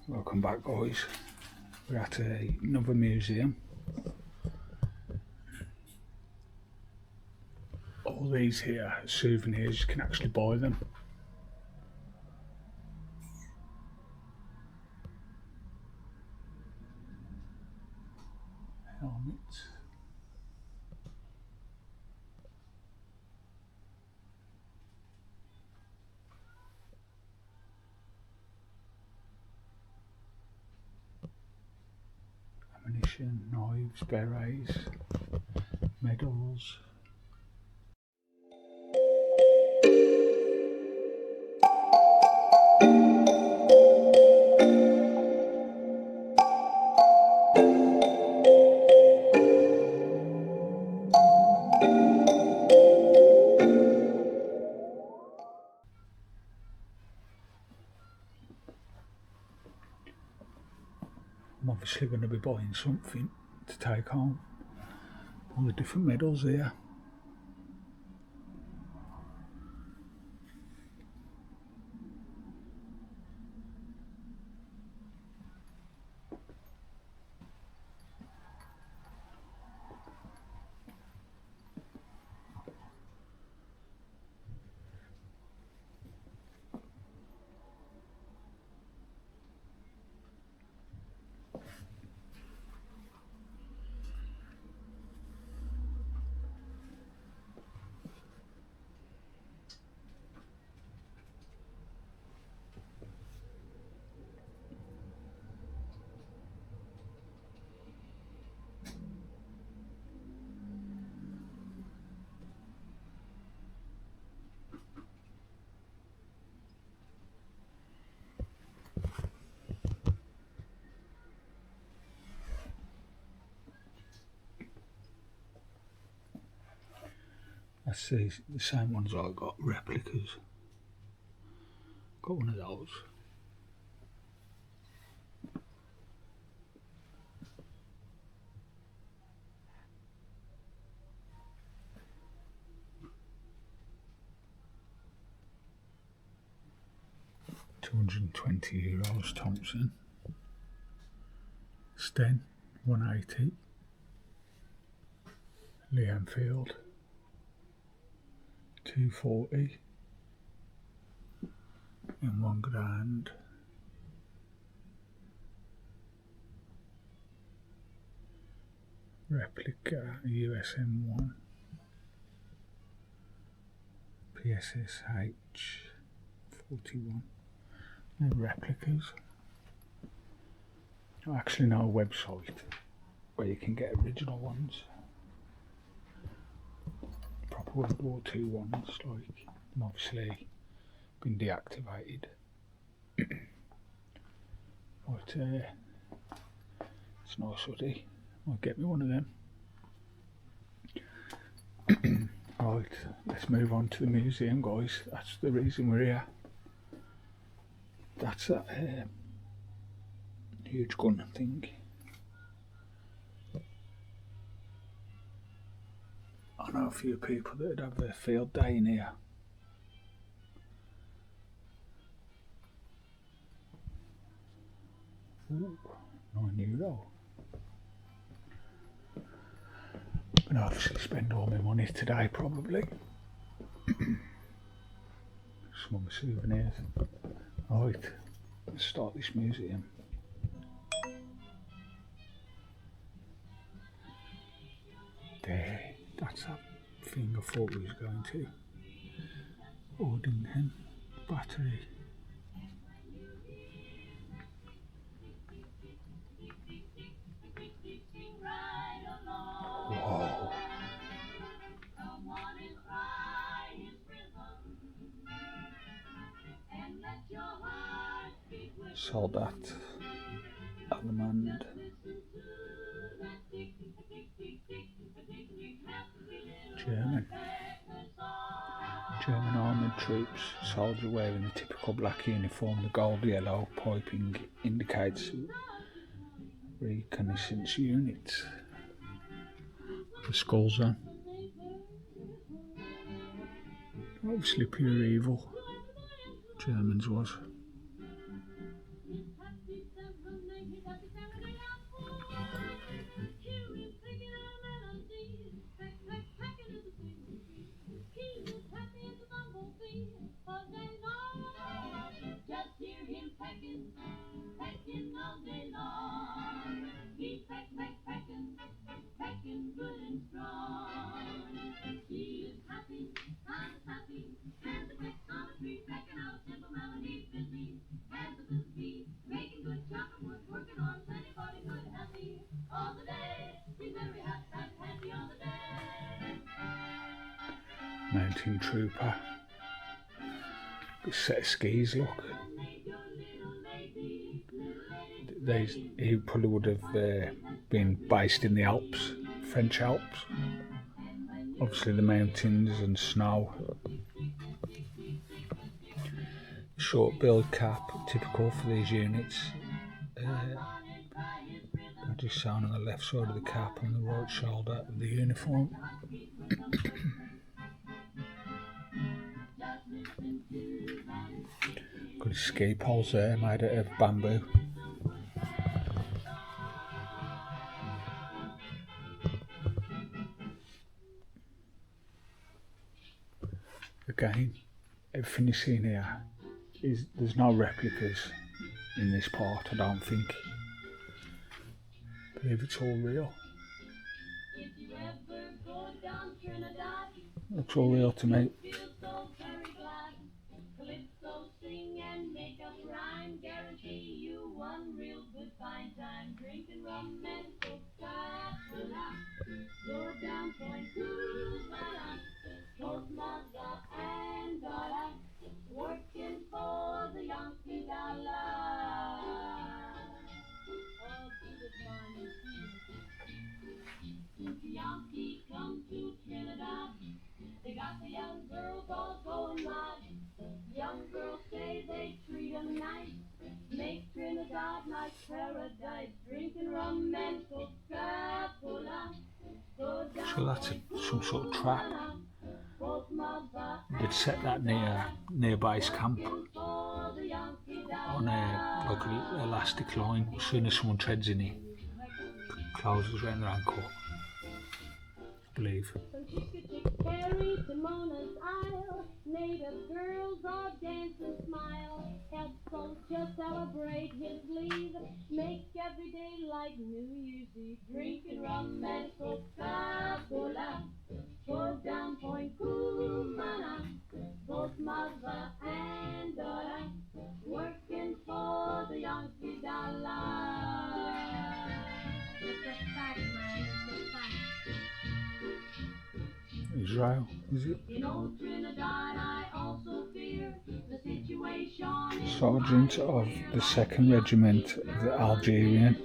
Welcome back, guys. We're at another museum. All these here are souvenirs, you can actually buy them. Helmets. Ammunition, knives, berets, medals. I'm obviously going to be buying something to take home. All the different medals here. That's the same ones I got, replicas. Got one of those. €220 Thompson. Sten 180. Liam Field 240 in £1,000. Replica USM1 PSSH 41. No replicas. I actually know a website where you can get original ones. Proper World War II ones, like, and obviously been deactivated. But it's a nice hoodie. Might get me one of them. Right, let's move on to the museum, guys. That's the reason we're here. That's that huge gun thing. I know a few people that'd have their field day in here. Ooh, €9. I'm gonna obviously spend all my money today, probably. Some of my souvenirs. Right, let's start this museum. There, that's that thing I thought we was going to. Ordingham battery. Whoa. Soldat, Allemande. German armoured troops, soldier wearing the typical black uniform. The gold-yellow piping indicates reconnaissance units. The skulls on. Obviously pure evil. Germans was. mountain trooper. Good set of skis, look. He probably would have been based in the Alps, French Alps. Obviously the mountains and snow. Short build cap, typical for these units. Just sound on the left side of the cap and the right shoulder of the uniform. Good ski poles there, made out of bamboo. Again, everything you see here there's no replicas in this part, I don't think. I believe it's all real. Looks all real to me. Working for the Yankee dollar. Since the Yankees come to Trinidad, they got the young girls all going mad. Young girls say they treat them nice, make Trinidad like paradise, drinking rum and Coca-Cola. So that's some sort of trap. They'd set that near base camp on like an elastic line. As soon as someone treads in it, closes around their ankle, I believe. Native girls all dance and smile, help soldiers celebrate his leave, make every day like New Year's Eve, drinking rum and Coca-Cola. Go down Point Cumana, both mother and daughter, working for the Yankee dollar. It's a fact, man, it's a fact. Israel, is it? In old Trinidad, I also fear the situation. Sergeant of the 2nd Regiment of the Algerian.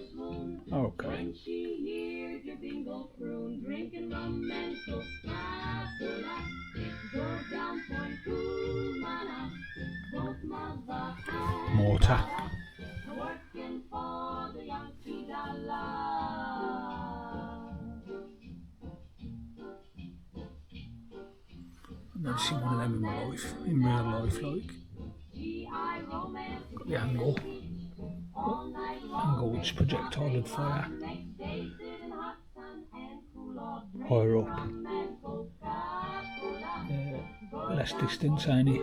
Okay. When she hears your bingo croon, drinking rum and Coca-Cola, go down Point Cumana, both mother and Mortar. working for the Yankee dollar. I've never seen one of them in my life, in real life, like. Got the angle. Angle which projectile would fire. Higher up. Less distance, ain't it?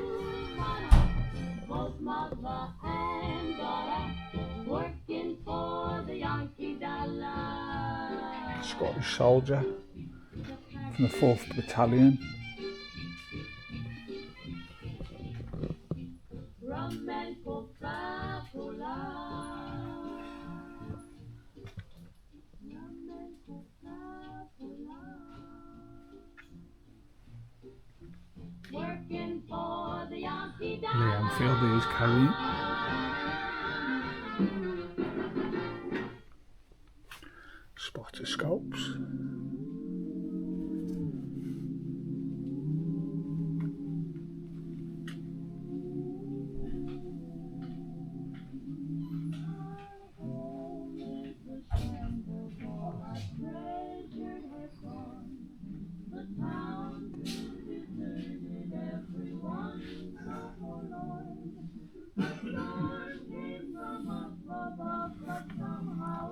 Scottish soldier from the 4th Battalion. Rum and Coca-Cola. Rum and Coca-Cola. Working for the Yankee dollar. Liam Fielder is carrying. Spotoscopes.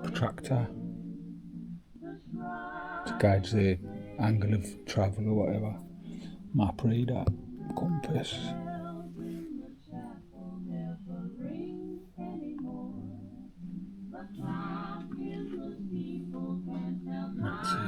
Protractor to gauge the angle of travel or whatever. Map reader, compass. That's it.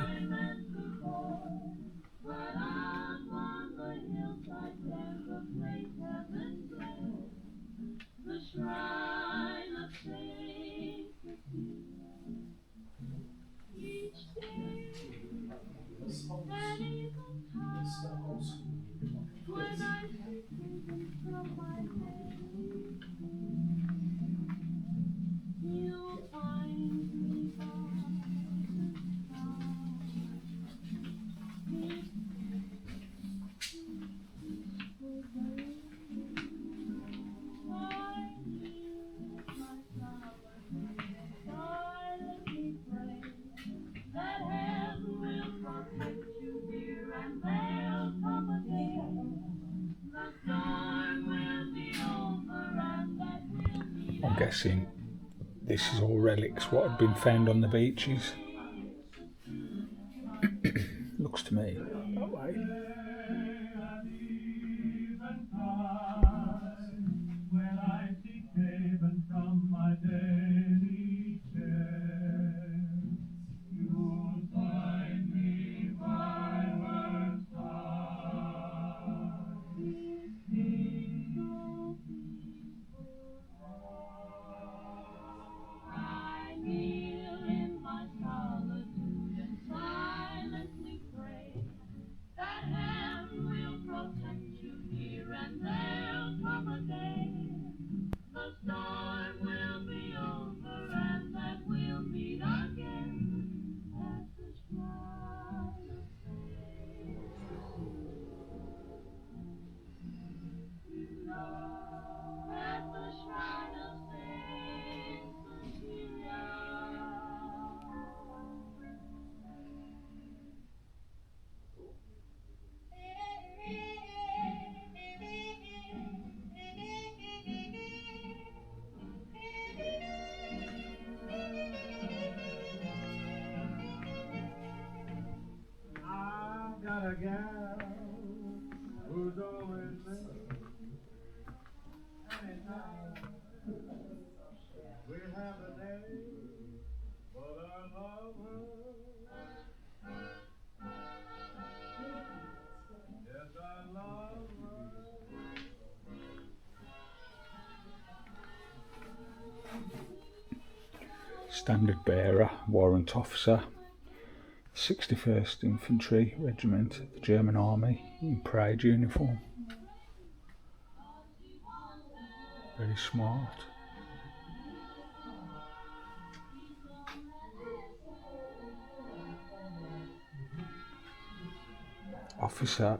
guessing this is all relics, what had been found on the beaches. Looks to me that way. I kneel in my solitude and silently pray that heaven will protect you here, and there'll come a day the storm will be over and that we'll meet again at the shrine of Saint Cecilia. At the shrine of Saint Cecilia. I've got a gal who's always late. Anytime we'll have a day for the lover. Yes, I love her. Standard bearer, warrant officer, 61st Infantry Regiment of the German Army in parade uniform. Very smart. Officer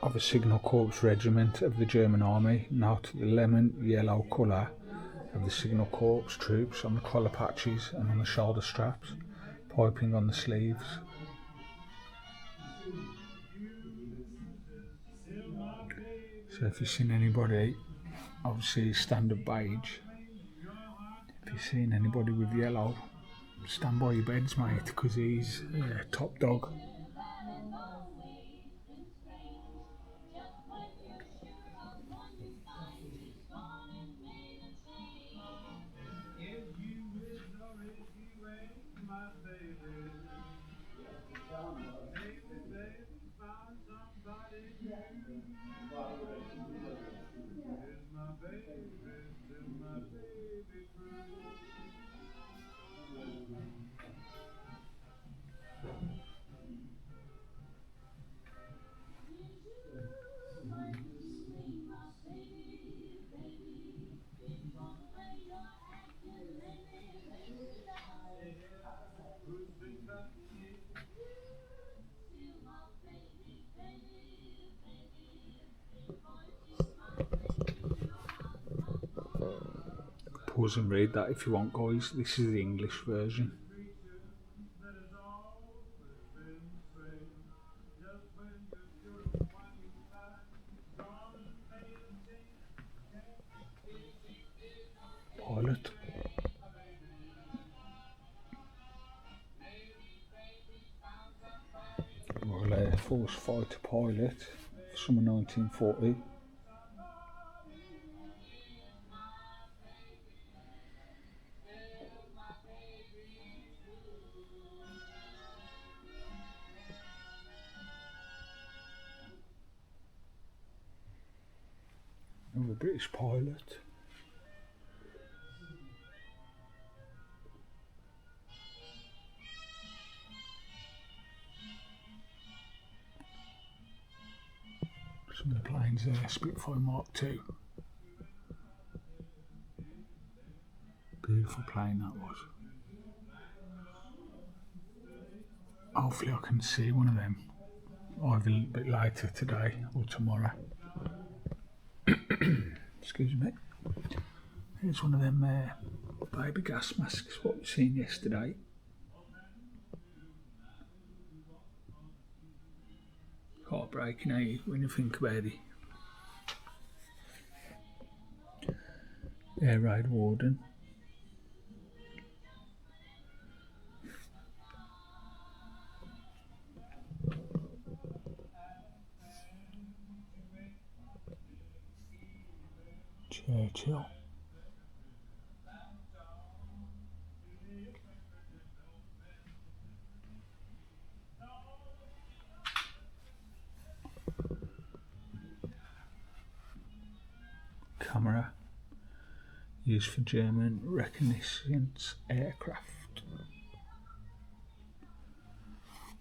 of a Signal Corps Regiment of the German Army. Note the lemon yellow colour of the Signal Corps troops on the collar patches and on the shoulder straps, piping on the sleeves. So if you've seen anybody, obviously standard beige, if you've seen anybody with yellow, stand by your beds, mate, because he's top dog. Pause and read that if you want, guys. This is the English version. Pilot. Royal Air Force fighter pilot, summer 1940. Another British pilot. Some of the planes there, Spitfire Mark II. Beautiful plane that was. Hopefully I can see one of them either a little bit later today or tomorrow. Excuse me. Here's one of them baby gas masks, what we seen yesterday. Heartbreaking, eh, when you think about it. Air Raid Warden, chill. Camera used for German reconnaissance aircraft.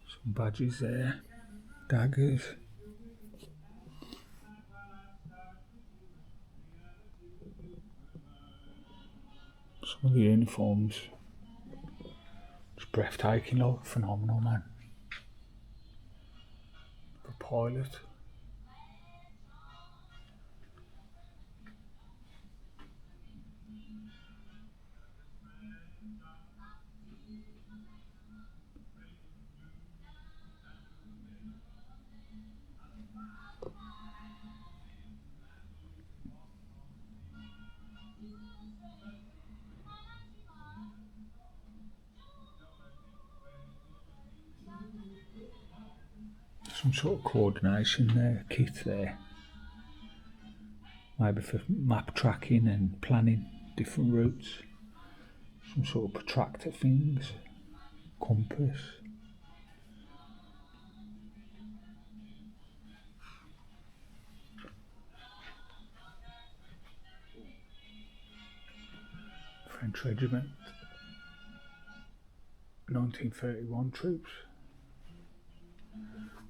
Some badges there, daggers. Some of the uniforms, just breathtaking, look, phenomenal, man. The pilot. Some sort of coordination kit there. Maybe for map tracking and planning different routes. Some sort of protractor things. Compass. French regiment. 1931 troops.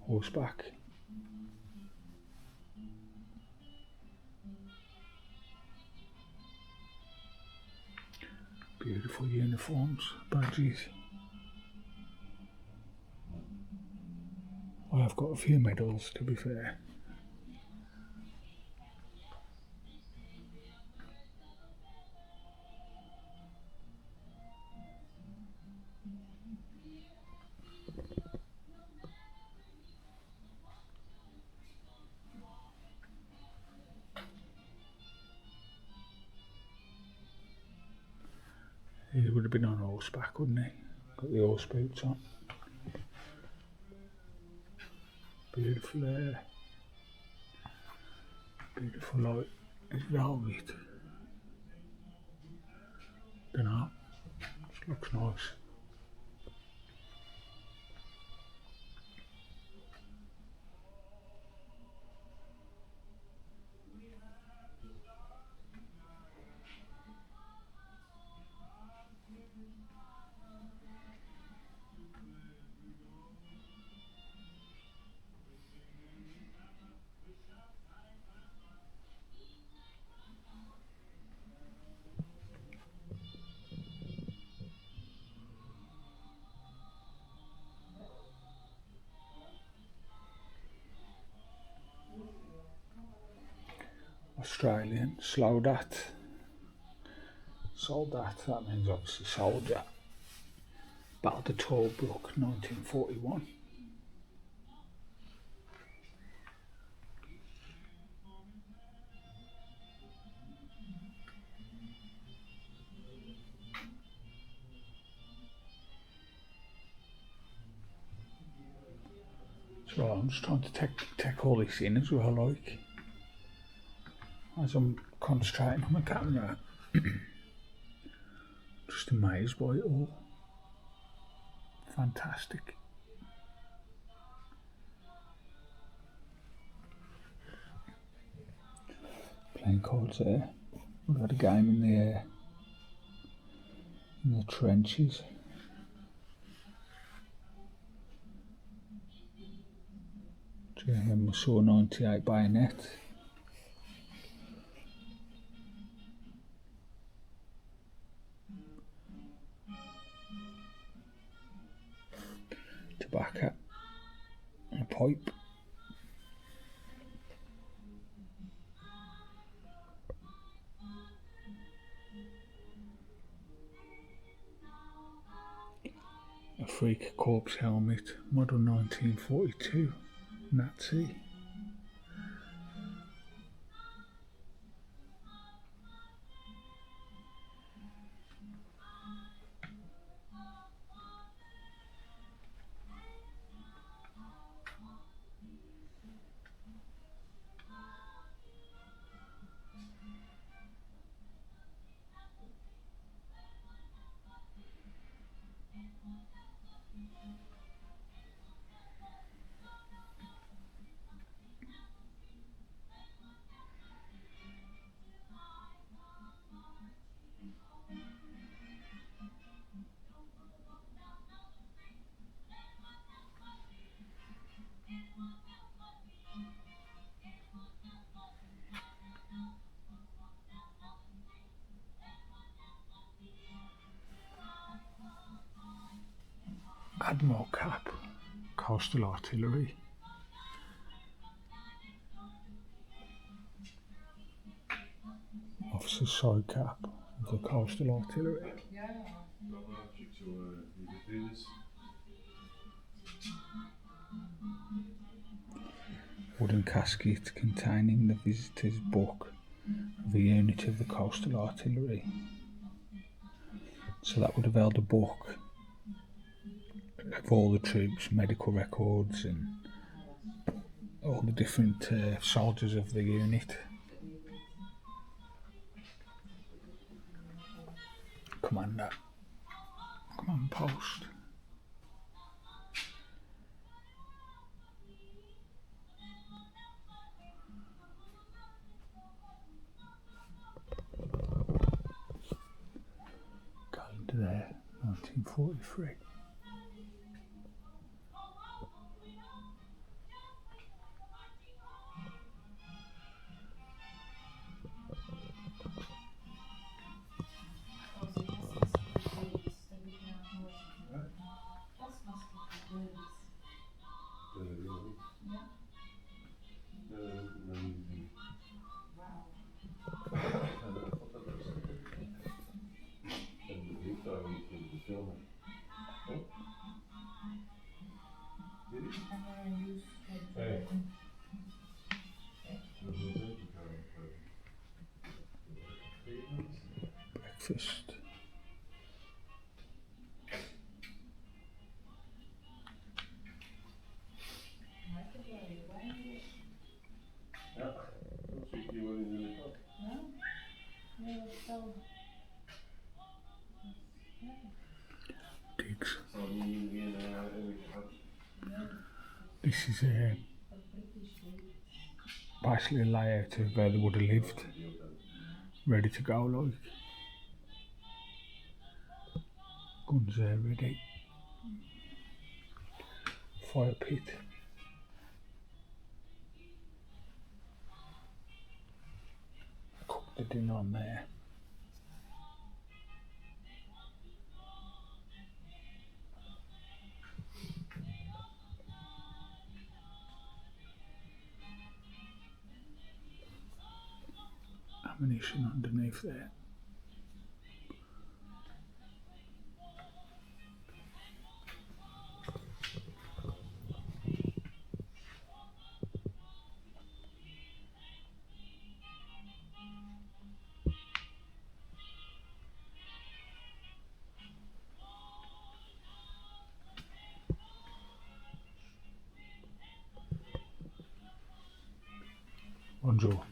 Horseback. Beautiful uniforms, badges. I have got a few medals, to be fair. He would have been on horseback, wouldn't he? Got the horse boots on. Beautiful hair. Beautiful light. It's velvet. Don't know. Just looks nice. Australian, Soldat. Soldat, that means obviously soldier. Battle of Tobruk, 1941. So I'm just trying to take all this in as well, like, as I'm concentrating on the camera. Just amazed by it all. Fantastic. Playing cards there. We've had a game in the trenches. German saw 98 bayonet. Tobacco and a pipe. A freak corpse helmet, model 1942, Nazi. Admiral cap, coastal artillery. Officer's side cap of the coastal artillery. Wooden casket containing the visitor's book of a unit of the coastal artillery. So that would have held a book of all the troops, medical records and all the different soldiers of the unit. Command post. Calendar there, 1943. Breakfast. Digs. This is basically a layout of where they would have lived, ready to go like. Guns there ready. Fire pit. Cook the dinner on there. Ammunition underneath there. Bonjour.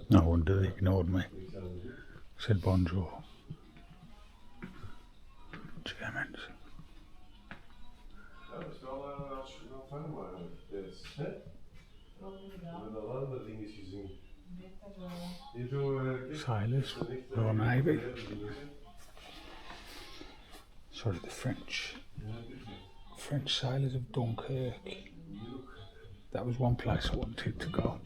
No wonder they ignored me. Said bonjour. Germans. Ja, dat is wel fijn, maar het is, hè? We hebben al andere dingen gezien. Sailors, Royal Navy. Sorry, the French sailors of Dunkirk. That was one place I wanted to go,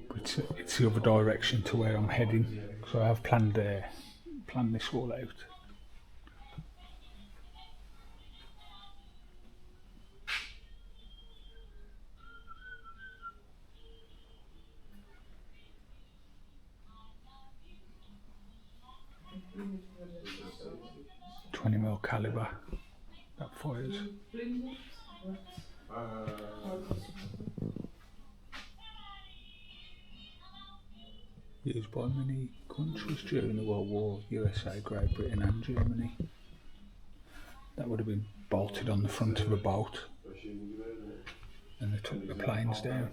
but it's the other direction to where I'm heading, so I have planned this all out. .20mm caliber that fires. Used by many countries during the World War, USA, Great Britain and Germany. That would have been bolted on the front of a boat and they took the planes down.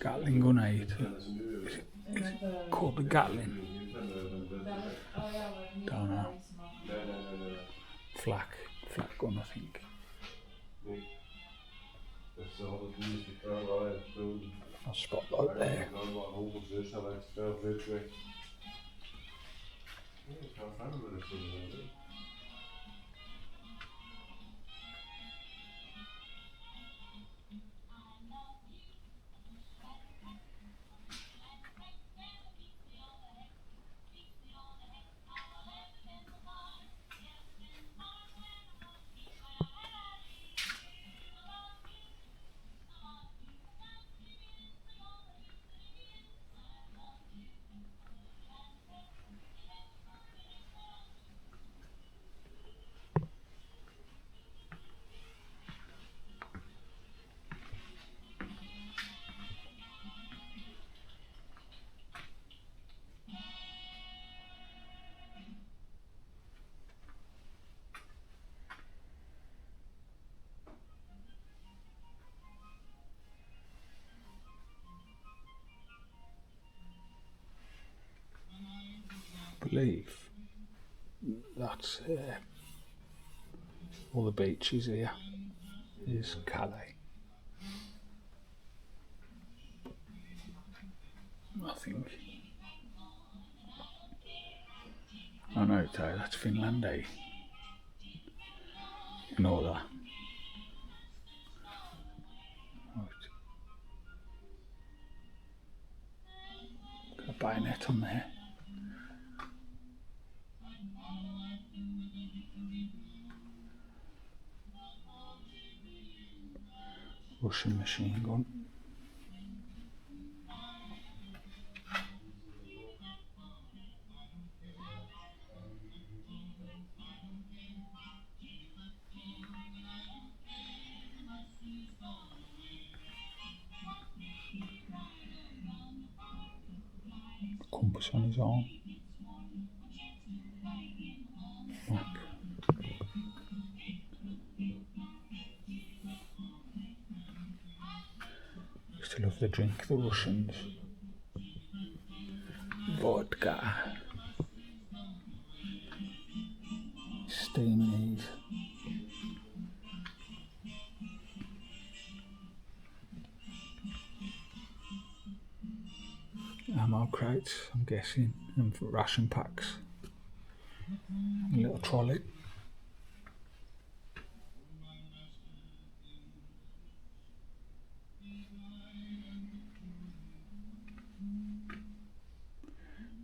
Gatling gun 8. Is it called the Gatling? Don't know. Flak gun, I think. I'll spotlight there. I believe that's all the beaches here is Calais. I think. Oh no, that's Finland, eh? Ignore that. Right. Got a bayonet on there. Russian machine gun. Compass on his arm. Map. Used to love the drink, the Russians. Vodka. Steaming Eve. Ammo crates, I'm guessing, and ration packs. A little trolley.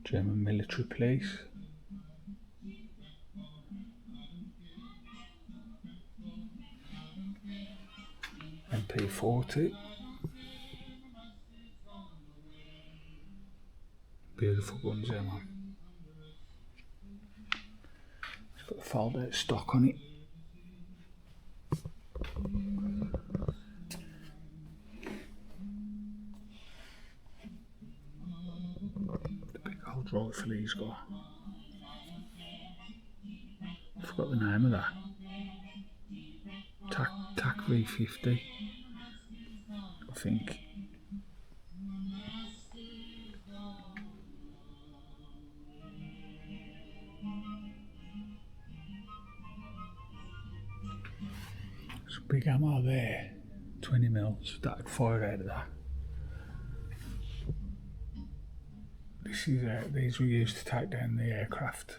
German military police. MP40. Beautiful guns there, man. It's got a fold out stock on it. The big old rifle he's got. I forgot the name of that. TAC V50, I think. There's a big ammo there, 20mm, that'd fire out of that. These were used to take down the aircraft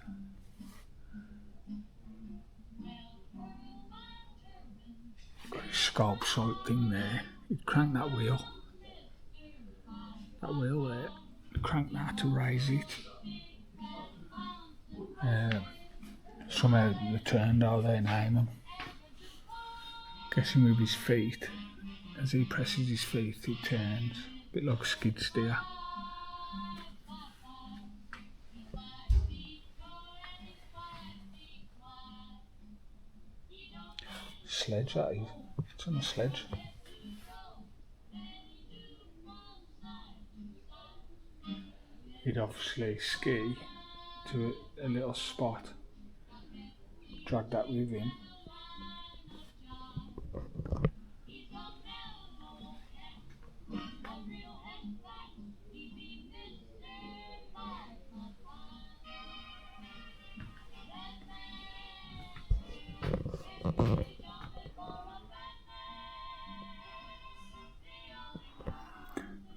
scope sight thing there. You'd crank that wheel there, crank that to raise it. Somehow they turned out their name on. Guessing with his feet, as he presses his feet, it turns. A bit like a skid steer. Sledge, that is. It's on a sledge. He'd obviously ski to a little spot, drag that with him.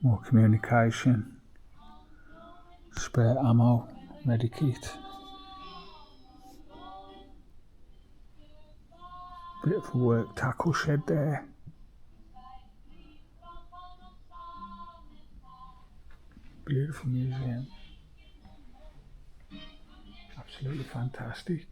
More communication, spare ammo, medikit. Bit of a work tackle shed there. Beautiful museum. Absolutely fantastic.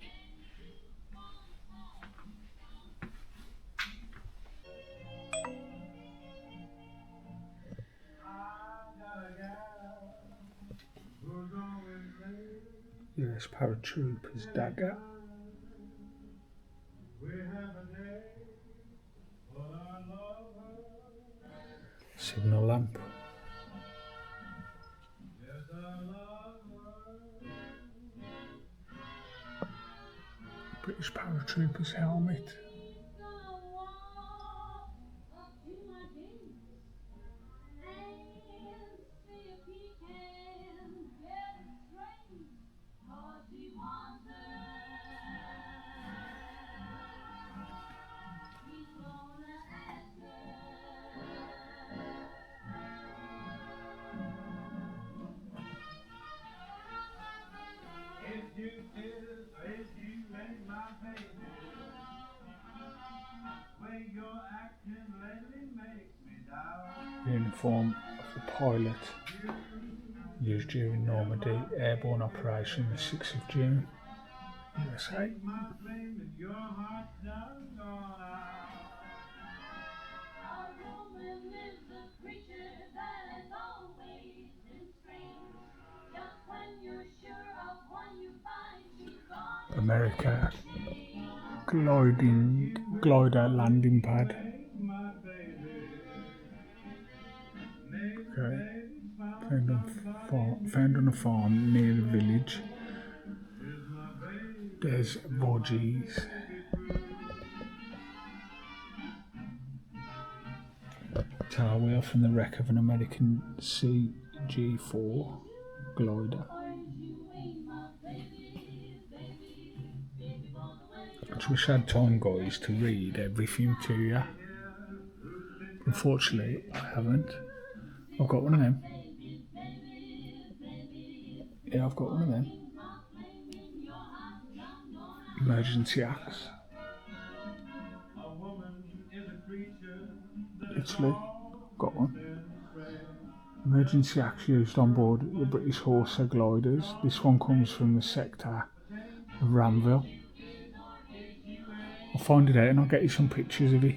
US paratroopers dagger. Signal lamp. British paratroopers helmet. Uniform of the pilot used during Normandy airborne operation the 6th of June, USA. America glider landing pad. Okay. Found on a farm near the village. There's Borgies. Tower wheel from the wreck of an American CG-4 glider. I wish I had time, guys, to read everything to you. Unfortunately, I haven't. I've got one of them. Yeah, I've got one of them. Emergency axe. Literally, got one. Emergency axe used on board the British Horsa gliders. This one comes from the sector of Ramville. I'll find it out and I'll get you some pictures of it.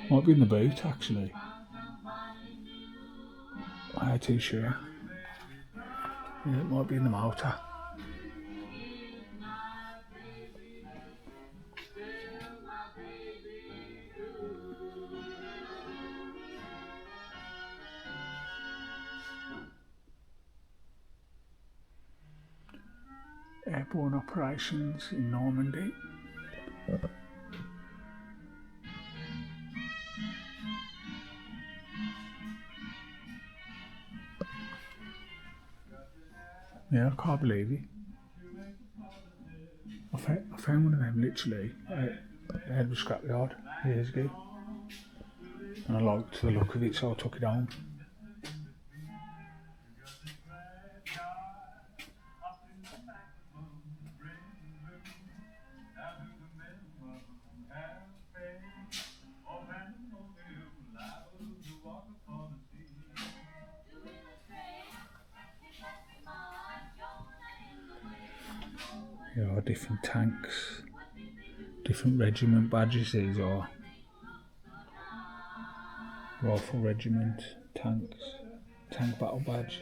Might be in the boot, actually. I'm not too sure. Yeah, it might be in the motor. Airborne operations in Normandy. Yeah, I can't believe it. I found one of them literally at the scrapyard years ago, and I liked the look of it, so I took it home. Here are different tanks, different regiment badges. These are Rifle Regiment, tanks, tank battle badge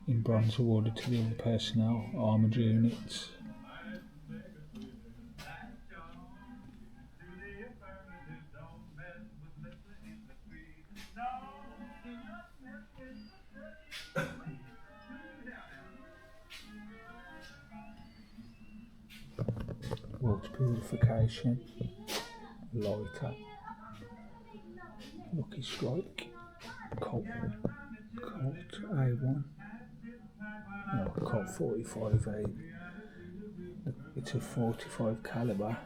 in bronze awarded to the other personnel, armoured units. Water purification, lighter, Lucky Strike, Colt A1, no, Colt 45A. It's a 45 caliber.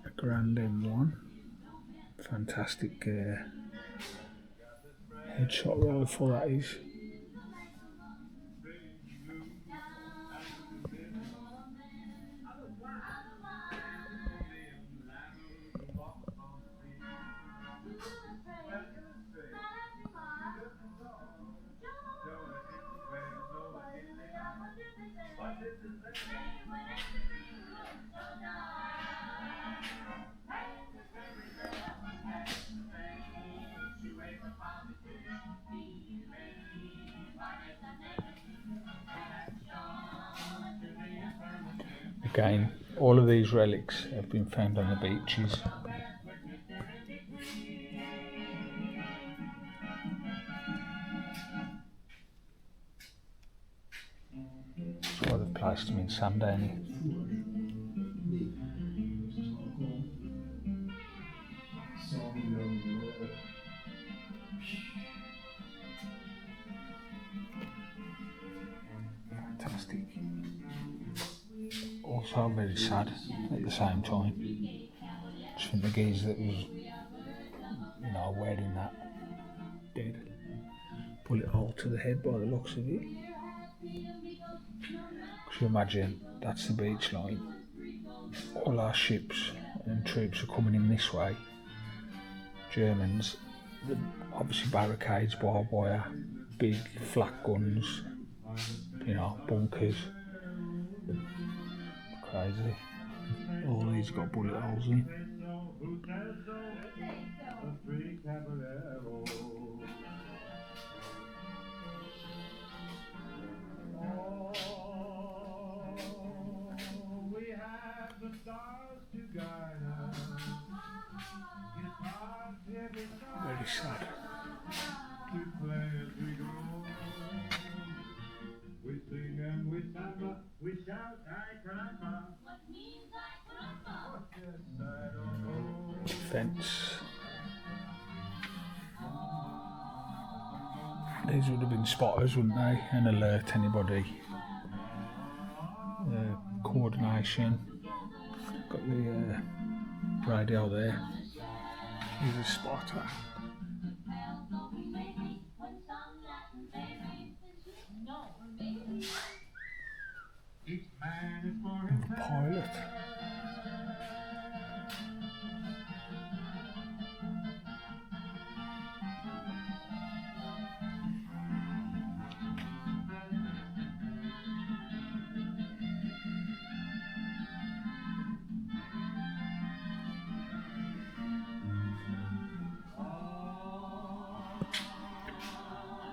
A Grand M1, fantastic headshot rifle that is. Again, all of these relics have been found on the beaches. That's why they've placed them in sand down here. Fantastic. Also very sad at the same time. Just think the geezer that was, wearing that dead. Bullet hole to the head by the looks of it. Could you imagine, that's the beach line. All our ships and troops are coming in this way. Germans, obviously barricades, barbed wire, big flak guns, bunkers. Crazy. All these got bullet holes in. Very sad. Fence. These would have been spotters, wouldn't they? And alert anybody. Coordination. Got the radio there. He's a spotter. And the pilot.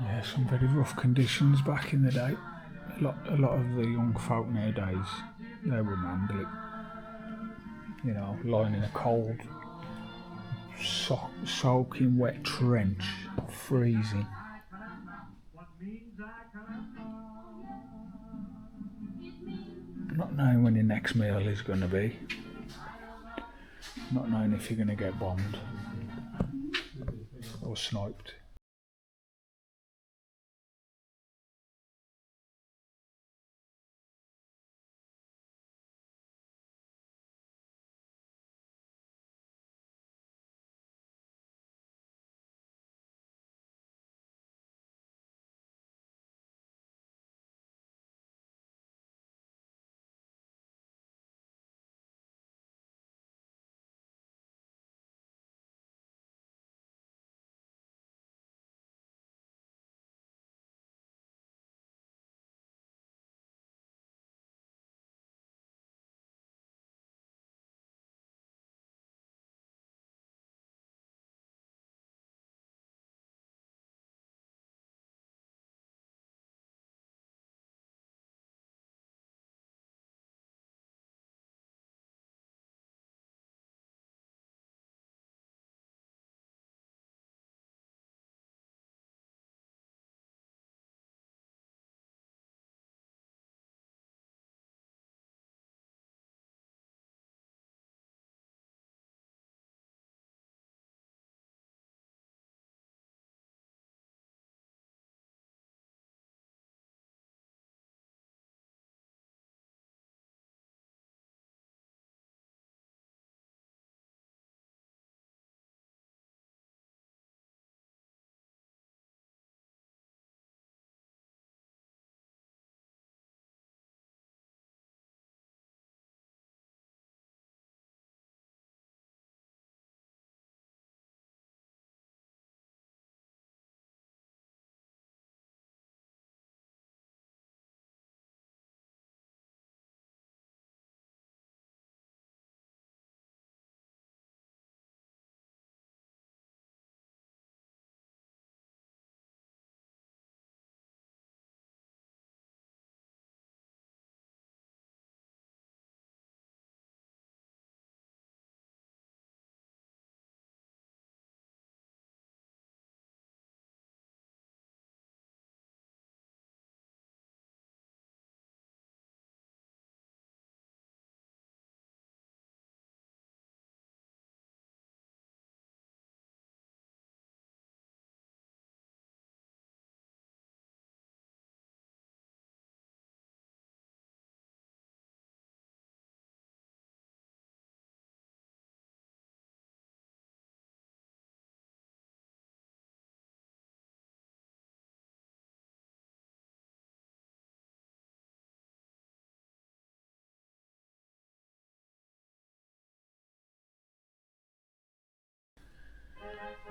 Yeah, some very rough conditions back in the day. A lot of the young folk nowadays, they wouldn't handle it. Lying in a cold, soaking wet trench, freezing. Not knowing when your next meal is going to be. Not knowing if you're going to get bombed or sniped.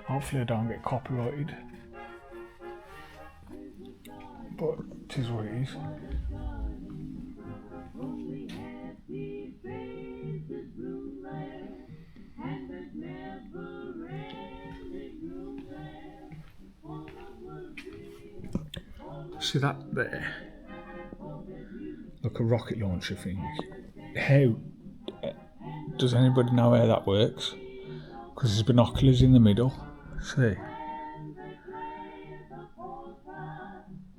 Hopefully I don't get copyrighted. But it is what it is. See that there? Like a rocket launcher thing. How does anybody know how that works? Because there's binoculars in the middle. See?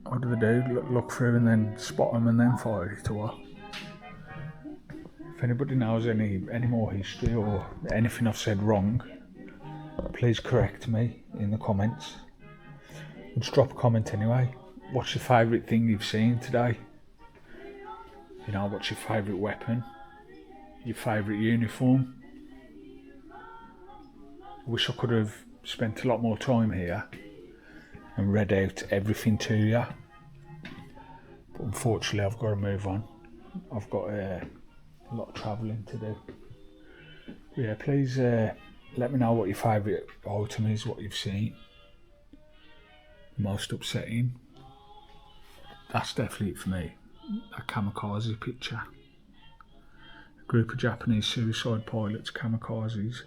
What do they do? Look through and then spot them and then fire it, or what? If anybody knows any more history or anything I've said wrong, please correct me in the comments. Just drop a comment anyway. What's your favourite thing you've seen today? You know, what's your favourite weapon? Your favourite uniform? I wish I could have spent a lot more time here and read out everything to you. But unfortunately I've got to move on. I've got a lot of travelling to do. But yeah, please let me know what your favourite item is, what you've seen. Most upsetting. That's definitely it for me. A kamikaze picture. A group of Japanese suicide pilots, kamikazes,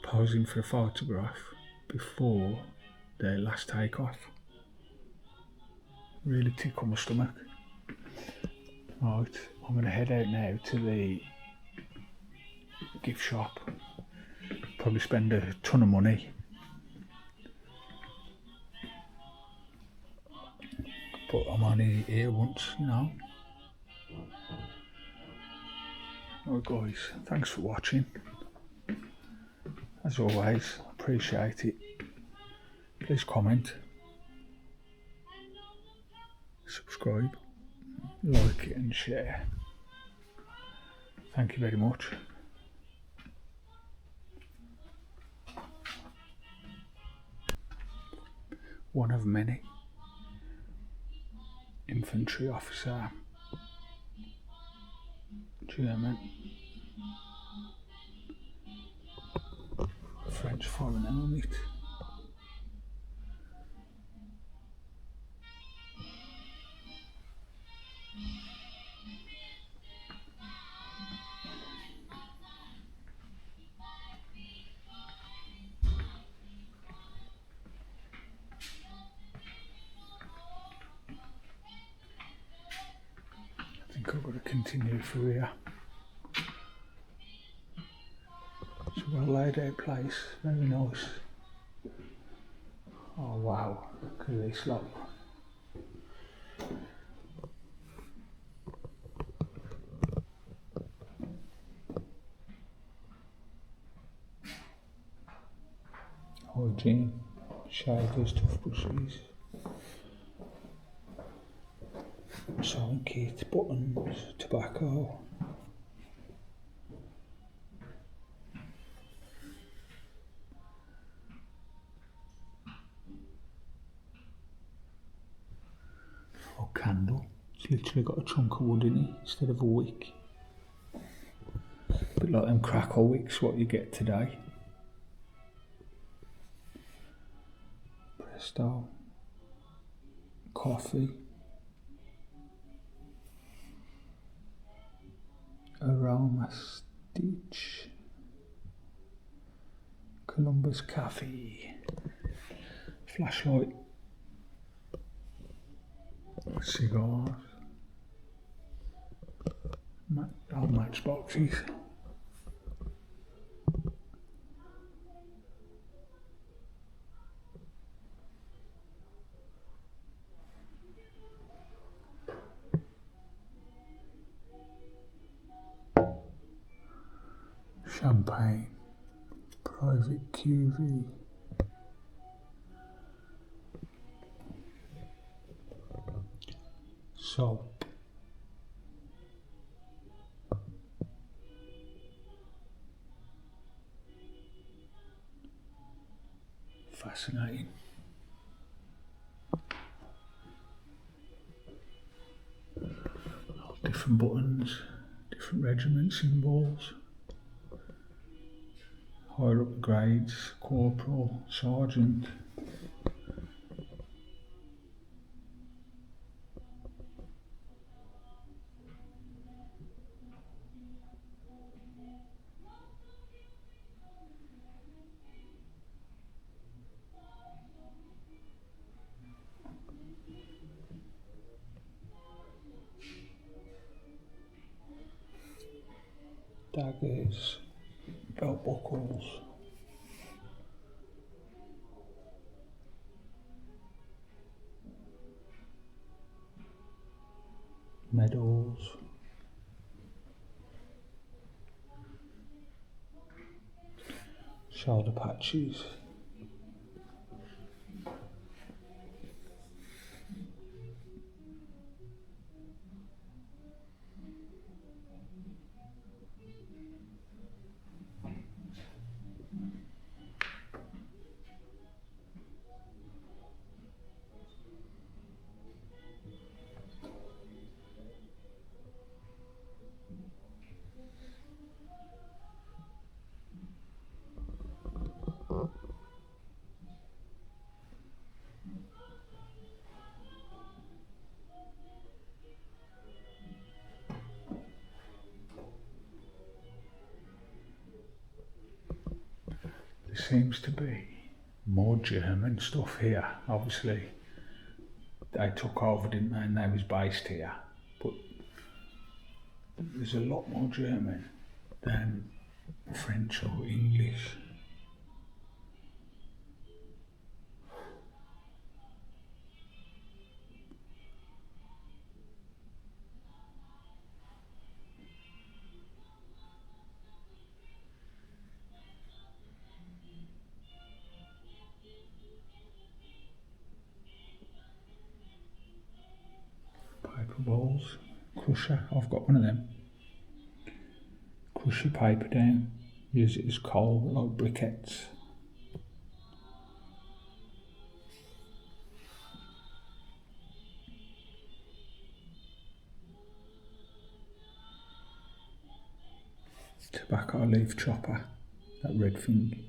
posing for a photograph before their last takeoff. Really tickle my stomach. Right, I'm going to head out now to the gift shop. Probably spend a ton of money. But I'm only here once, you know. Alright guys, thanks for watching. As always, appreciate it. Please comment, subscribe, like it and share. Thank you very much. One of many. Infantry officer, German, French foreign helmet, I think I've got to continue through here. It's a well laid out place, very nice. Oh wow, look at this lot. Hygiene, shavers, toothbrushes, sewing kit, buttons, tobacco. Oh, candle. It's literally got a chunk of wood in it instead of a wick. A bit like them crackle wicks what you get today. Presto. Coffee. Aroma Stitch. Columbus Cafe. Flashlight. Cigars. Old matchboxes. Champagne. Private QV. Soap. Fascinating. Different buttons, different regiment symbols. higher up the grades, corporal, sergeant. Daggers, belt buckles, medals, shoulder patches, there seems to be more German stuff here. Obviously they took over, didn't they, and they was based here, but there's a lot more German than French or English. Paper balls, crusher, I've got one of them. Crush your paper down, use it as coal like briquettes. Tobacco leaf chopper, that red thing.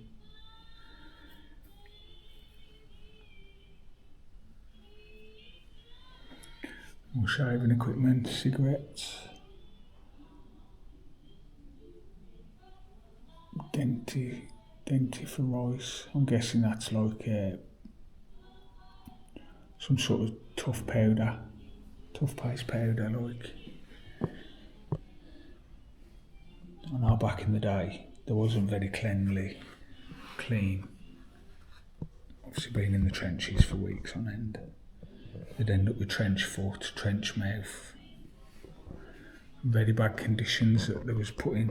More shaving equipment, cigarettes. Dentifrice. I'm guessing that's like some sort of tough paste powder like. I know back in the day there wasn't very clean. Obviously been in the trenches for weeks on end. They'd end up with trench foot, trench mouth. Very bad conditions that they was put in.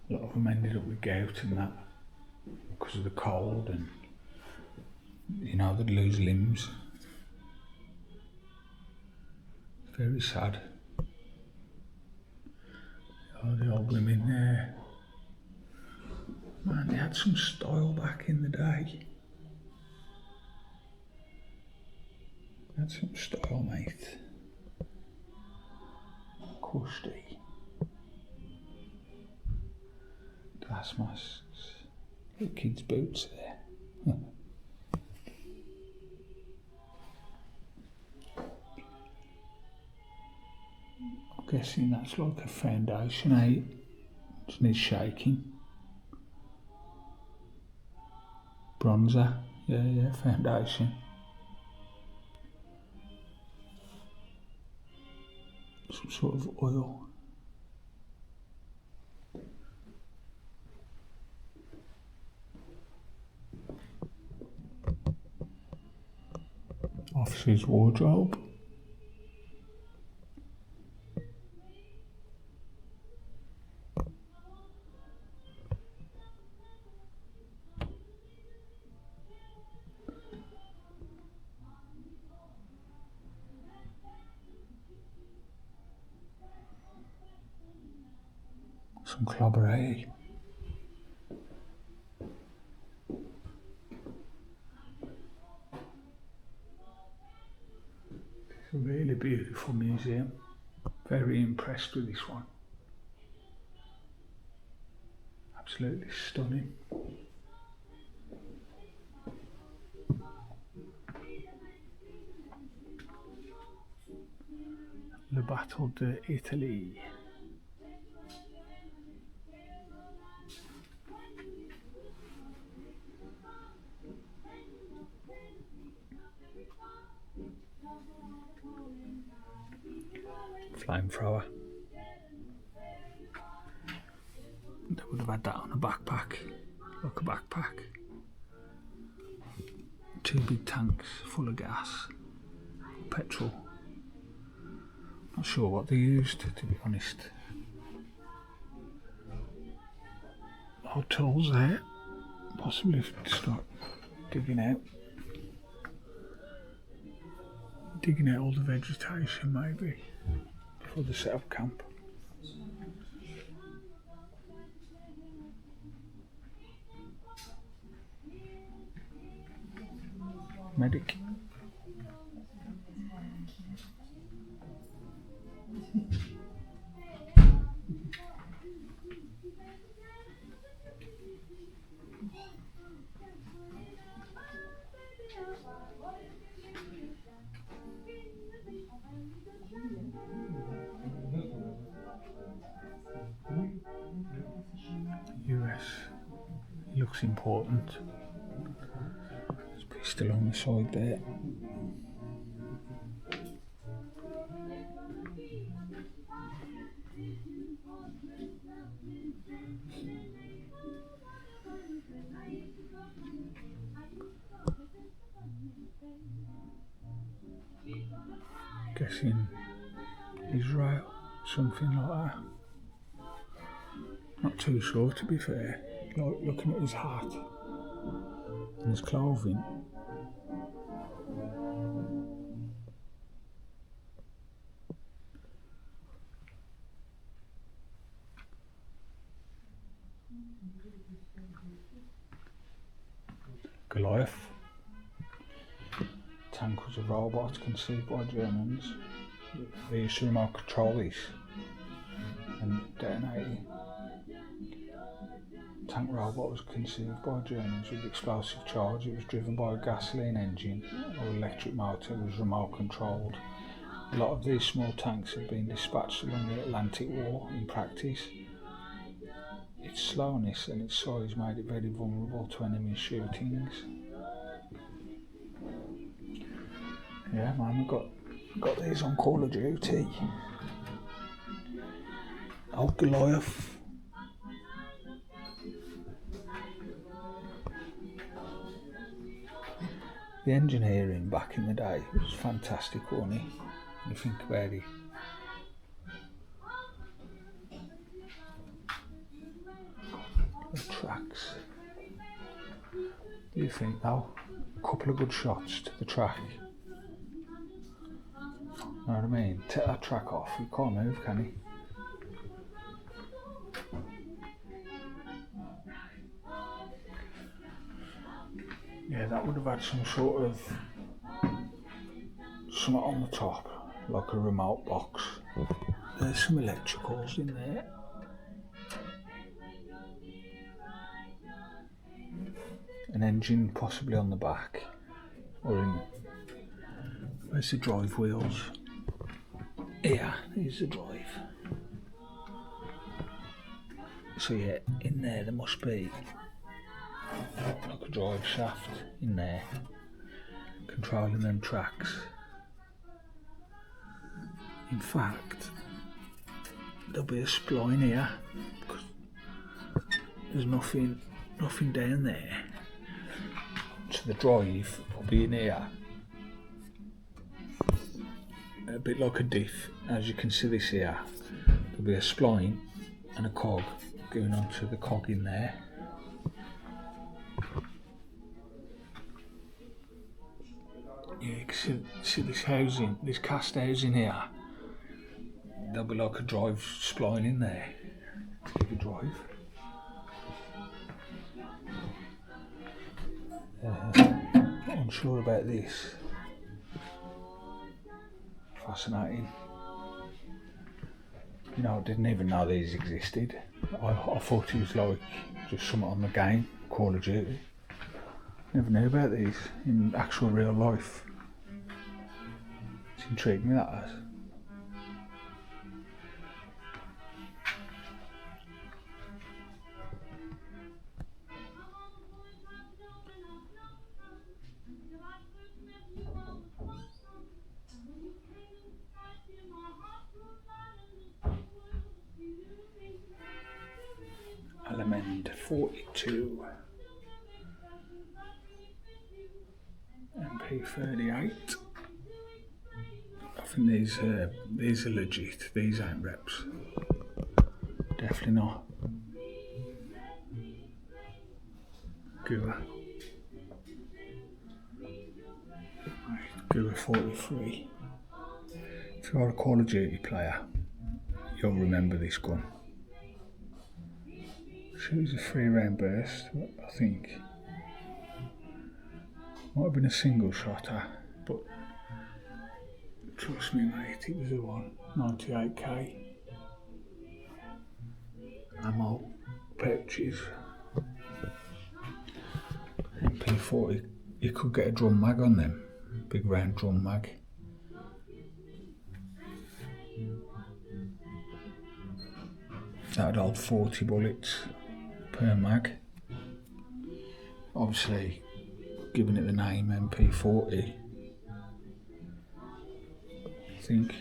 A lot of them ended up with gout and that because of the cold, and they'd lose limbs. Very sad. Oh, the old women there. Man, they had some style back in the day. They had some style, mate. Crusty. Gas masks. Little kids' boots there. I'm guessing that's like a foundation, eh? Just needs shaking. Bronzer, yeah, foundation. Some sort of oil. Officer's wardrobe. Some clobberay. It's really beautiful. museum. Very impressed with this one. Absolutely stunning. Le Battle d'Italie. Flamethrower. They would have had that on a backpack, like a backpack. 2 big tanks full of gas, petrol. Not sure what they used, to be honest. Odd tools there, possibly to start digging out all the vegetation maybe before they set up camp. Medic. US. Looks important. There's a pistol on the side there. Guessing Israel, something like that. Not too sure, to be fair. Like looking at his hat and his clothing. Goliath. Tank was a robot conceived by Germans. They used to remote control these and detonate it. Tank robot was conceived by Germans with explosive charge. It was driven by a gasoline engine or electric motor. It was remote controlled. A lot of these small tanks have been dispatched along the Atlantic War in practice. Its slowness and its size made it very vulnerable to enemy shootings. Yeah man, we've got these on Call of Duty. Old Goliath. The engineering back in the day was fantastic, wasn't it? When you think about it. The tracks. Do you think though? A couple of good shots to the track. Know what I mean? Take that track off, you can't move, can you? Yeah, that would have had some sort of something on the top, like a remote box. There's some electricals in there. An engine possibly on the back, or in, where's the drive wheels? Here, here's the drive. So yeah, in there must be like a drive shaft in there, controlling them tracks. In fact, there'll be a spline here, because there's nothing down there. So the drive will be in here, a bit like a diff. As you can see this here, there'll be a spline and a cog going onto the cog in there. Yeah, you can see this housing, this cast housing here. There'll be like a drive spline in there to give you drive. Unsure about this. Fascinating. You know, I didn't even know these existed. I thought it was like just something on the game, Call of Duty. Never knew about these in actual real life. It's intrigued me, that has. Element 42. MP38. I think these are legit. These ain't reps. Definitely not. Gua. Gua 43. If you're a Call of Duty player, you'll remember this gun. Shoots a 3-round burst, I think. Might have been a single shotter, but trust me mate, it was a one. 98k. Ammo, pouches. MP40, you could get a drum mag on them. Big round drum mag. That'd hold 40 bullets per mag. Obviously, giving it the name MP40, I think.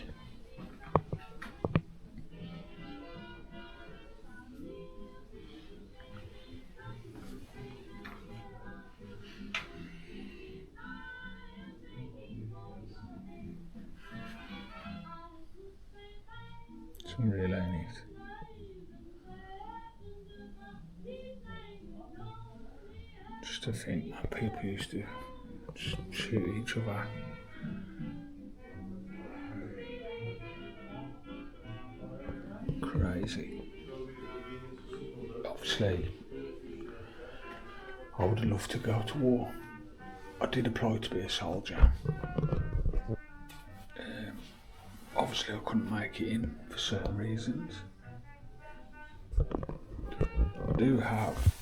Some real ain't it. Just to think that people used to just shoot each other. Crazy. Obviously, I would have loved to go to war. I did apply to be a soldier. Obviously, I couldn't make it in for certain reasons. I do have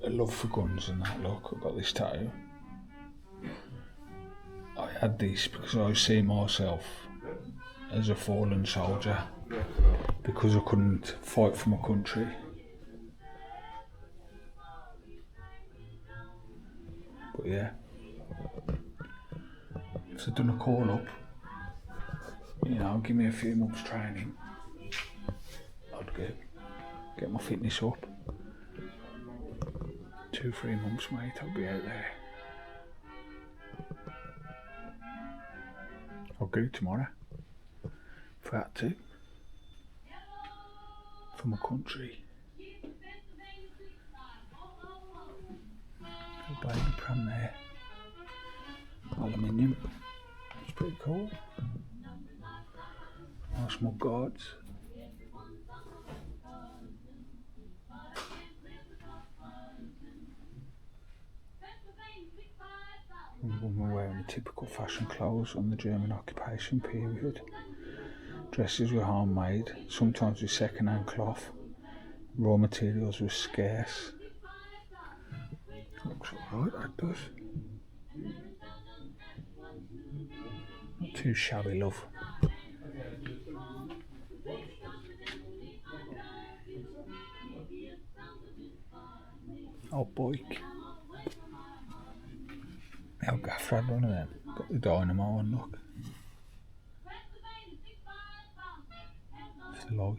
a love for guns and that. Look, I've got this tattoo. I had this because I see myself as a fallen soldier because I couldn't fight for my country. But yeah, if I'd done a call up, you know, give me a few months training, I'd get my fitness up. 2-3 months mate, I'll be out there. I'll go tomorrow if I had to, for my country. A baby pram there, aluminium, it's pretty cool. Nice mud guards. When we're wearing the typical fashion clothes on the German occupation period. Dresses were homemade, sometimes with second-hand cloth. Raw materials were scarce. Looks alright, that does. Not too shabby, love. Old bike. How gaffer had one of them. Got the dynamo on, look. It's light.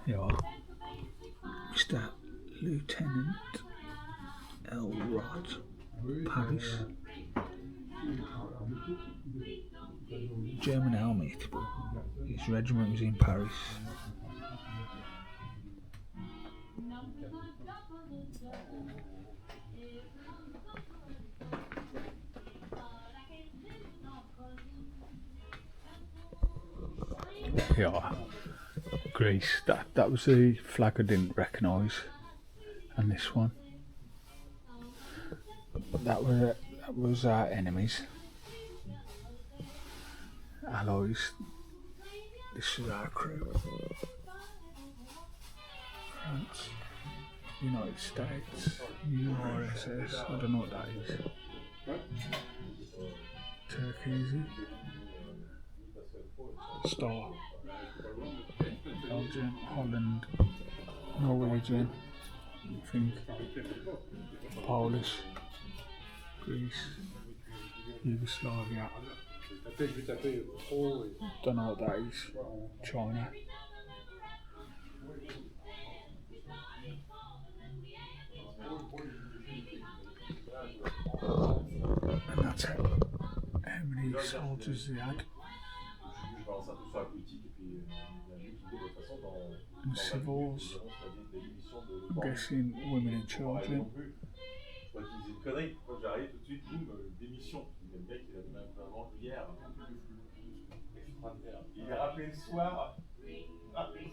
Yeah. Mr. Lieutenant L. Rod, Paris. German helmet, but his regiment was in Paris. Yeah, Greece. That was the flag I didn't recognise, and this one. That That was our enemies. Allies. This is our crew. France, United States, URSS, I don't know what that is. Turkey, Star, Belgium, Holland, Norwegian, I think, Polish, Greece, Yugoslavia, don't know what that is, China. And that's how many soldiers they had. And civils, I'm guessing women and children. Il est rappelé le soir. Alors, il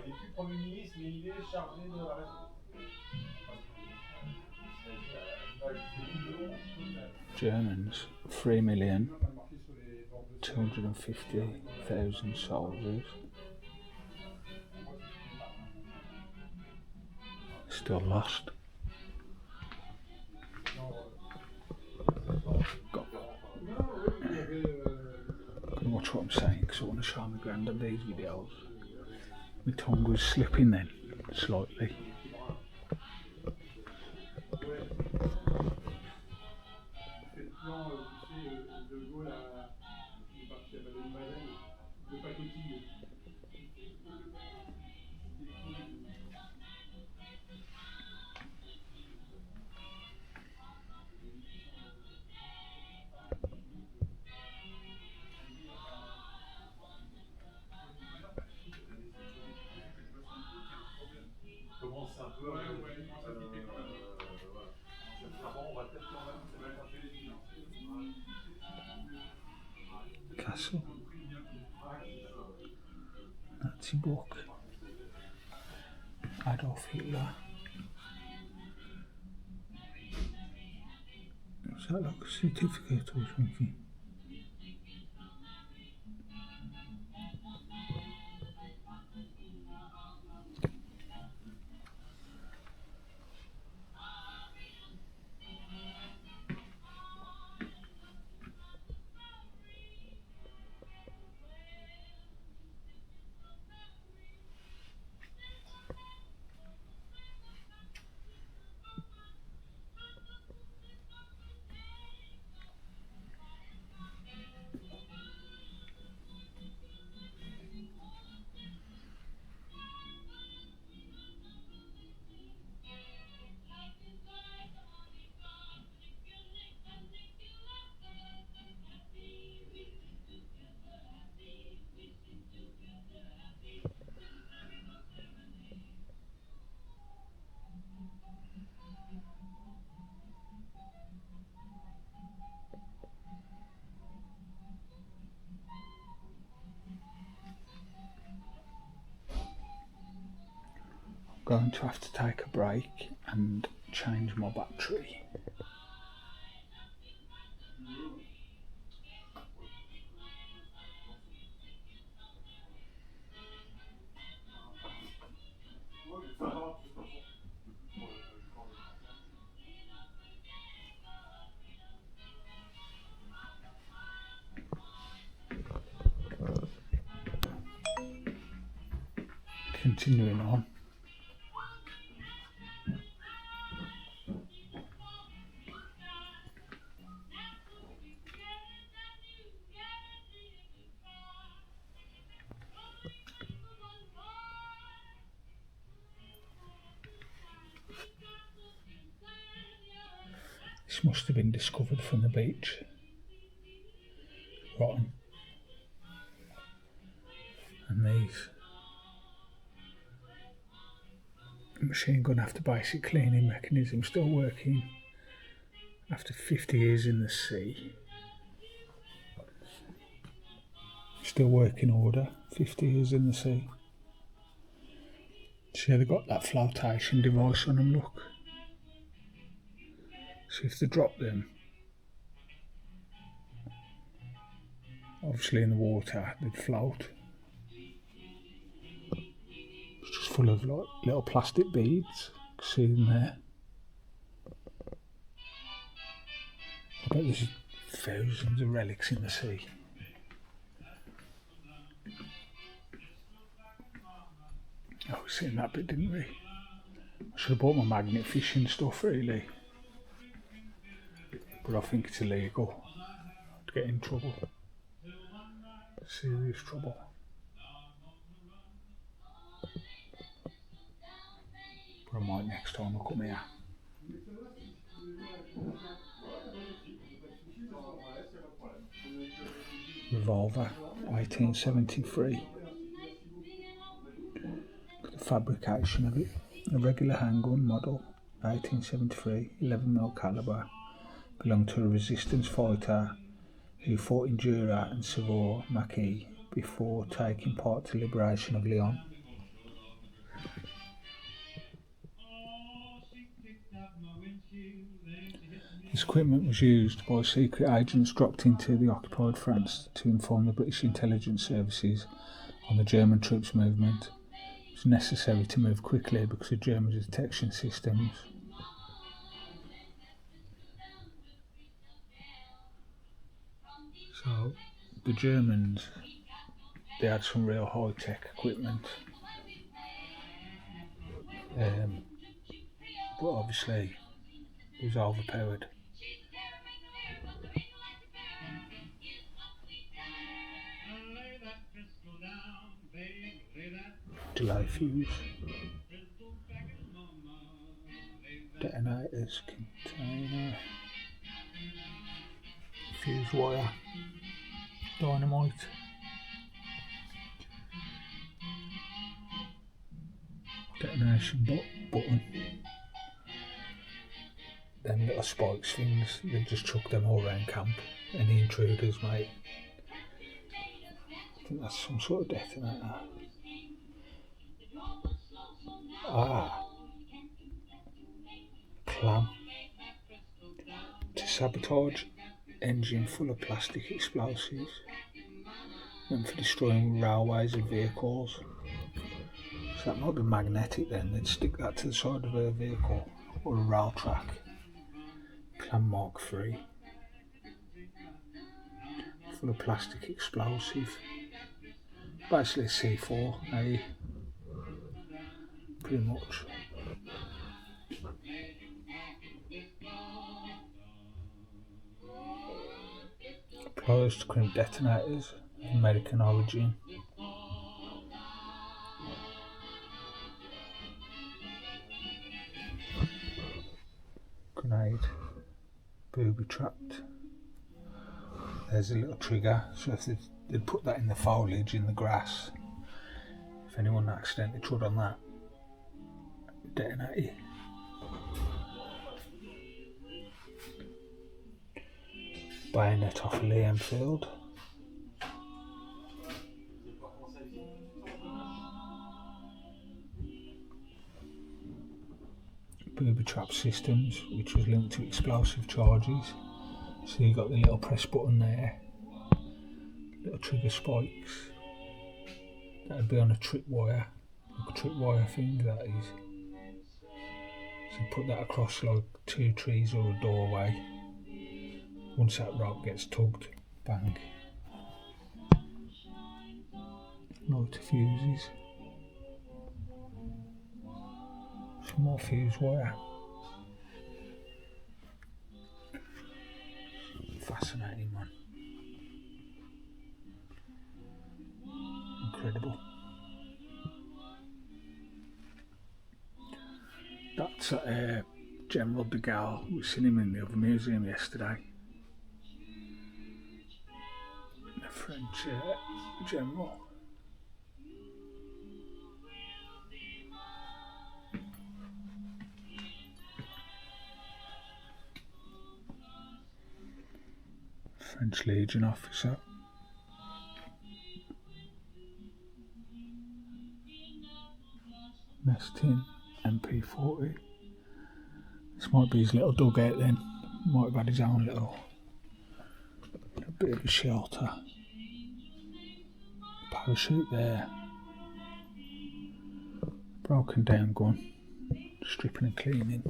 n'est plus Premier ministre, mais il est chargé de la Germans, 3,250,000 soldiers. Still lost. Can watch what I'm saying because I want to show my granddad these videos. My tongue was slipping then, slightly. Castle. Nazi book. Adolf Hitler. Is that like a certificate or something? Going to have to take a break and change my battery. Continuing on. This must have been discovered from the beach. Rotten. And these. Machine gun after basic cleaning mechanism still working after 50 years in the sea. Still working order, 50 years in the sea. See, they've got that flotation device on them, look. So if they drop them, obviously in the water, they'd float. It's just full of like little plastic beads. You can see them there. I bet there's thousands of relics in the sea. Oh, we've seen that bit, didn't we? I should have bought my magnet fishing stuff, really. But I think it's illegal. I'd get in trouble. Serious trouble. But I might next time I come here. Revolver, 1873. The fabrication of it. A regular handgun model, 1873, 11mm calibre. Belonged to a resistance fighter who fought in Jura and Savoy Maquis before taking part to liberation of Lyon. This equipment was used by secret agents dropped into the occupied France to inform the British intelligence services on the German troops' movement. It was necessary to move quickly because of German detection systems. So the Germans, they had some real high-tech equipment, but obviously it was overpowered. Delay fuse, detonators, container, fuse wire, dynamite, detonation button. Them little spikes things, they just chuck them all around camp. Any intruders, mate. I think that's some sort of detonator. Clam. To sabotage engine full of plastic explosives. Meant for destroying railways and vehicles. So that might be magnetic then. They'd stick that to the side of a vehicle or a rail track. Clam Mark III. Full of plastic explosive. Basically C4, eh? Pretty much. Pliers to crimp detonators of American origin. Grenade. Booby trapped. There's a little trigger, so if they'd put that in the foliage in the grass, if anyone accidentally trod on that, detonate you. Bayonet off Lee Enfield. Booby trap systems, which was linked to explosive charges. So you got the little press button there, little trigger spikes. That would be on a tripwire, like a tripwire thing that is. So you put that across like 2 trees or a doorway. Once that rope gets tugged, bang. Lighter fuses. Some more fuse wire. Fascinating, man. Incredible. That's General de Gaulle. We've seen him in the other museum yesterday. The French general. French Legion officer. Nesting MP40. This might be his little dugout then. Might have had his own little bit of a shelter. Parachute there. Broken down gun. Stripping and cleaning.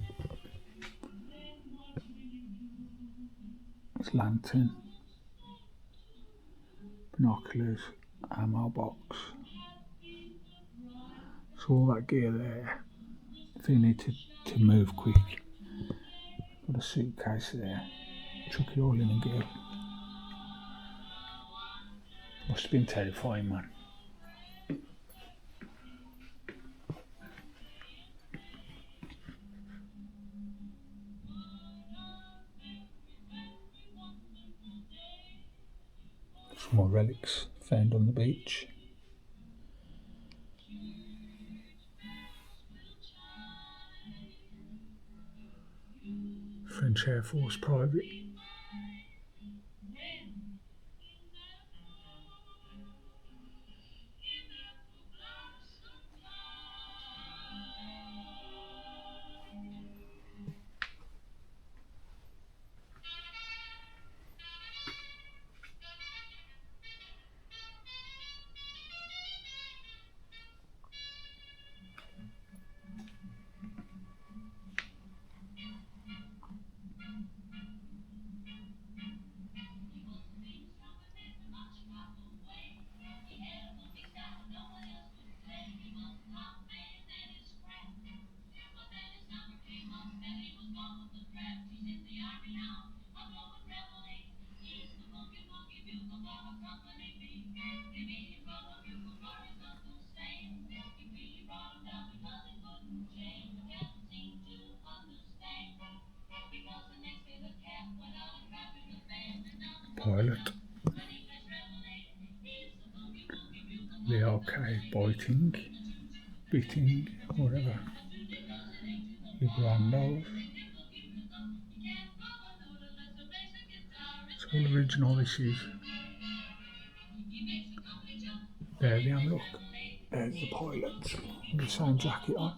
His lantern. Binoculars. Ammo box. So all that gear there. If you need to move quick. Got a suitcase there. Chuck it all in and go. Must have been terrifying, man. Some more relics found on the beach. French Air Force private. Pilot. The okay, beating, whatever. Librandos. It's all original, this is. There they are, look. There's the pilots with the same jacket on.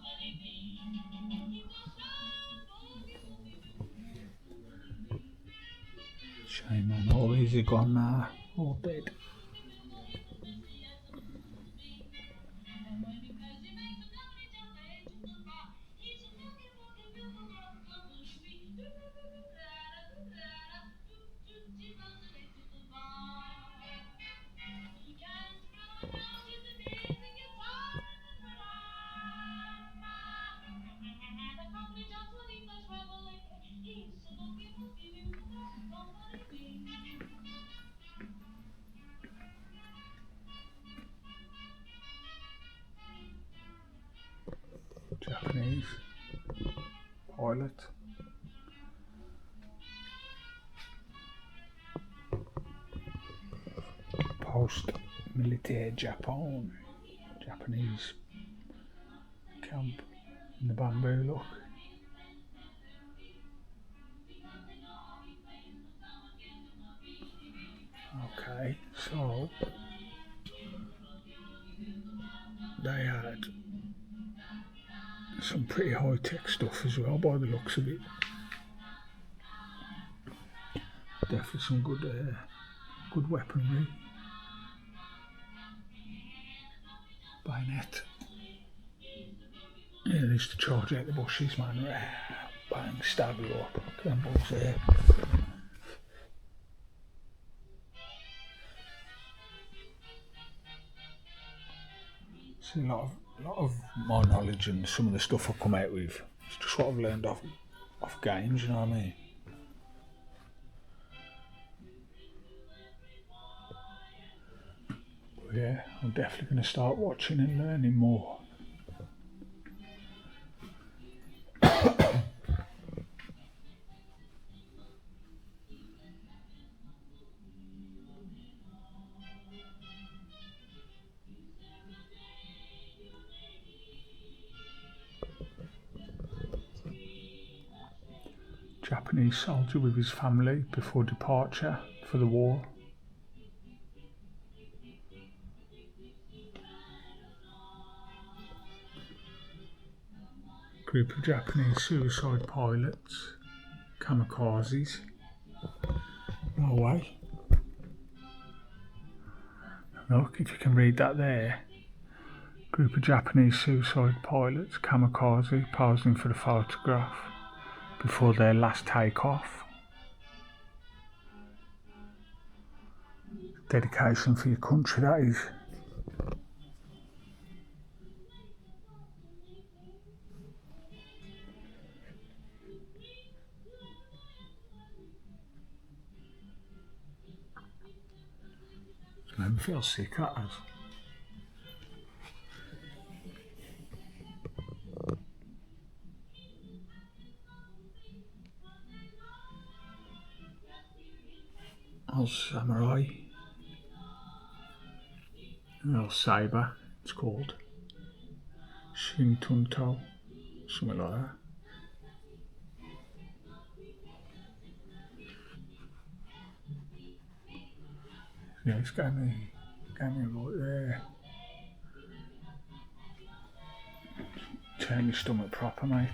Shame, man, all these are gone now, all dead. Japanese pilot. Post-military Japan. Japanese camp in the bamboo, look. Okay, so they had some pretty high-tech stuff as well by the looks of it. Definitely some good weaponry. Bayonet. Yeah, they used to charge out the bushes, man. Bang, stab you up. Look at them balls there. See, a lot of my knowledge and some of the stuff I've come out with, it's just what I've learned off games, you know what I mean? But yeah, I'm definitely going to start watching and learning more. Japanese soldier with his family before departure for the war. Group of Japanese suicide pilots kamikazes. No way. Look, if you can read that there. Group of Japanese suicide pilots, kamikaze, posing for the photograph before their last takeoff. Dedication for your country, that is. It's made me feel sick, that has. Old samurai. Or sabre, it's called. Shintunto, something like that. Yeah, it's got me right there. Turn your stomach proper, mate.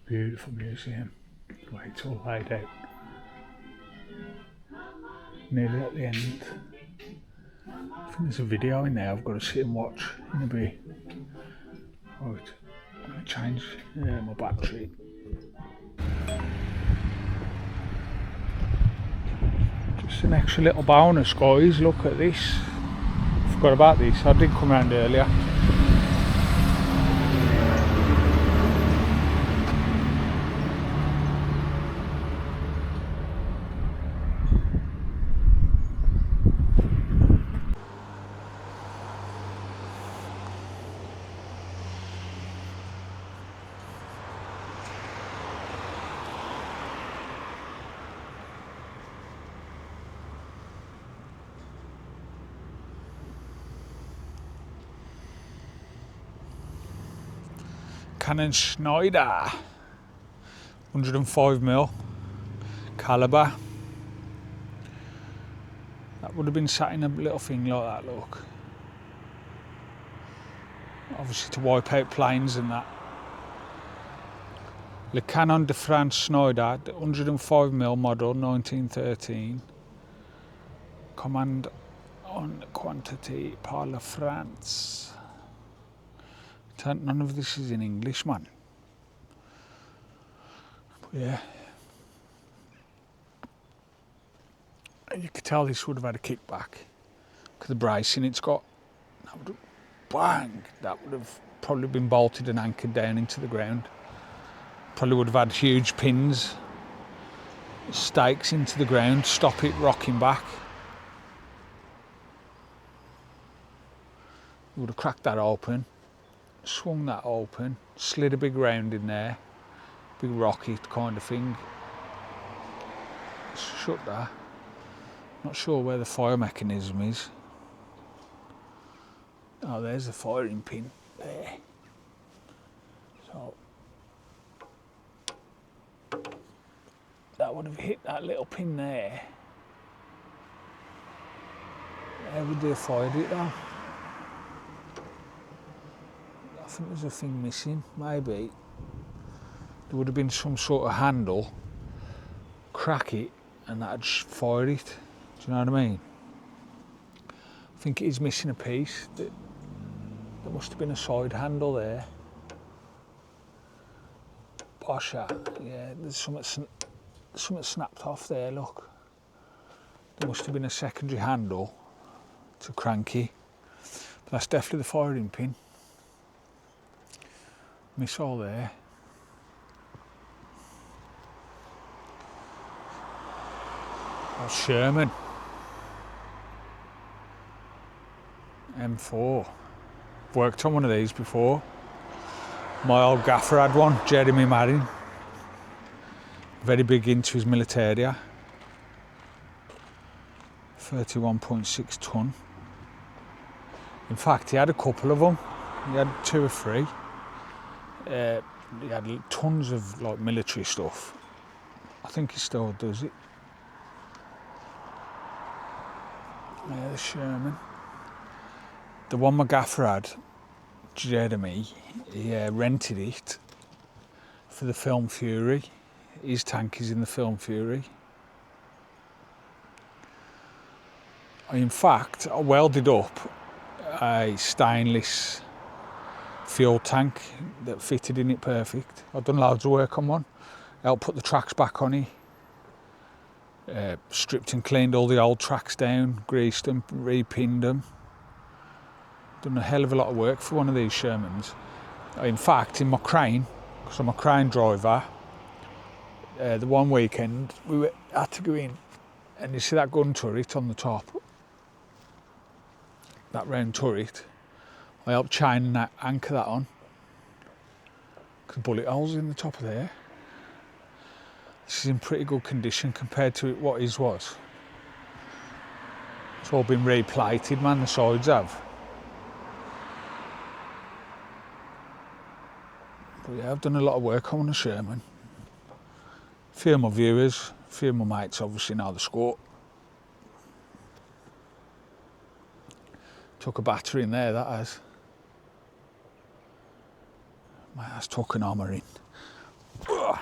Beautiful museum. The way it's all laid out. Nearly at the end. I think there's a video in there I've got to sit and watch in a bit. Right, I'm going to change my battery. Just an extra little bonus, guys. Look at this. Forgot about this. I did come round earlier. Cannon Schneider, 105mm caliber. That would have been sat in a little thing like that, look. Obviously to wipe out planes and that. Le Canon de France Schneider, 105mm model, 1913. Command on quantity par la France. None of this is in English, man. But yeah. You could tell this would have had a kickback. Look at the bracing it's got. That would have, bang! That would have probably been bolted and anchored down into the ground. Probably would have had huge pins, stakes into the ground, stop it rocking back. Would have cracked that open. Swung that open, slid a big round in there, big rocket kind of thing. Shut that. Not sure where the fire mechanism is. Oh, there's the firing pin there. So that would have hit that little pin there. How would they have fired it though? I think there's a thing missing, maybe. There would have been some sort of handle, crack it, and that'd fire it. Do you know what I mean? I think it is missing a piece. There must have been a side handle there. Bosha, yeah, there's something snapped off there, look. There must have been a secondary handle to cranky. But that's definitely the firing pin. Missile there. Oh, Sherman. M4. Worked on one of these before. My old gaffer had one, Jeremy Marin. Very big into his militaria. 31.6 ton. In fact, he had a couple of them. He had 2 or 3. he had tons of like military stuff. I think he still does it. Yeah, the Sherman. The one my gaffer had, Jeremy, he rented it for the film Fury. His tank is in the film Fury. In fact, I welded up a stainless fuel tank that fitted in it perfect. I've done loads of work on one. Helped put the tracks back on it. Stripped and cleaned all the old tracks down, greased them, repinned them. Done a hell of a lot of work for one of these Shermans. In fact, in my crane, because I'm a crane driver, the one weekend we had to go in, and you see that gun turret on the top, that round turret, I helped chain and anchor that on, because bullet holes in the top of there. This is in pretty good condition compared to what his was. It's all been replated, man, the sides have. But yeah, I've done a lot of work on a Sherman. A few of my viewers, a few of my mates obviously know the score. Took a battery in there, that has. Mate, that's took an armour in. Ugh.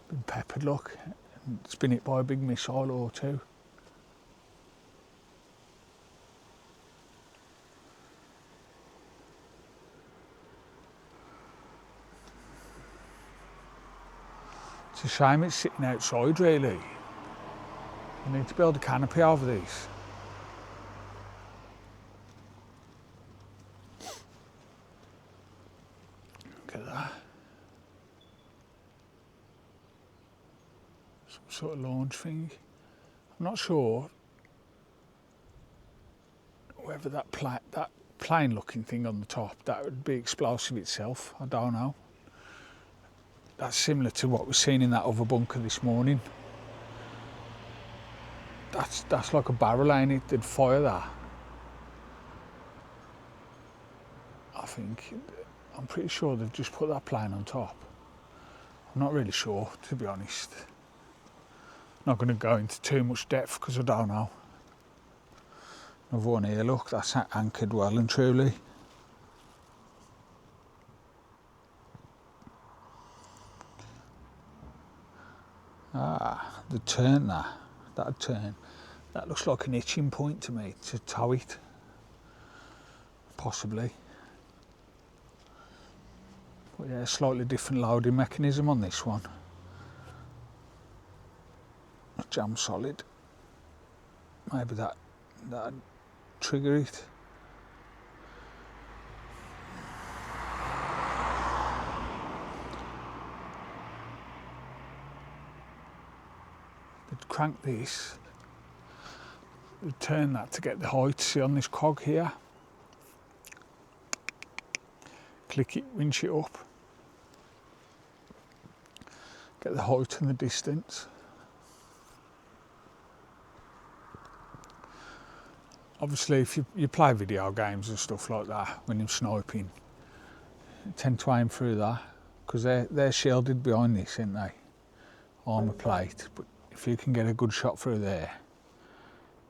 Been peppered, look. It's been hit by a big missile or two. It's a shame it's sitting outside, really. I need to build a canopy over these. Look at that. Some sort of launch thing. I'm not sure whether that plane looking thing on the top, that would be explosive itself. I don't know. That's similar to what we're seeing in that other bunker this morning. That's like a barrel, ain't it? They'd fire that. I think, I'm pretty sure they've just put that plane on top. I'm not really sure, to be honest. Not going to go into too much depth because I don't know. Another one here, look, that's anchored well and truly. Ah, the turn that'd turn. That looks like an itching point to me to tow it. Possibly. But yeah, slightly different loading mechanism on this one. Jam solid. Maybe that'd trigger it. They'd crank this. They'd turn that to get the height. See on this cog here. Click it, winch it up. Get the height and the distance. Obviously, if you play video games and stuff like that, when you're sniping, you tend to aim through that, because they're shielded behind this, ain't they? Armour plate. But if you can get a good shot through there,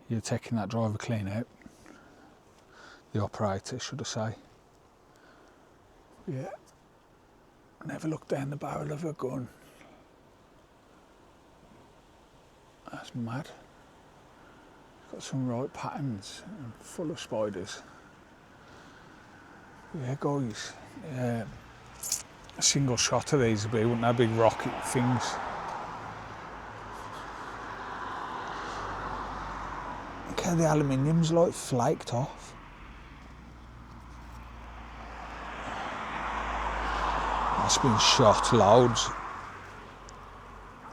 you're taking that driver clean out. The operator, should I say. Yeah. Never look down the barrel of a gun. That's mad. Got some right patterns and full of spiders. Yeah, guys. A single shot of these would be, wouldn't they? Big rocket things. Look how the aluminium's like flaked off. That's been shot loads.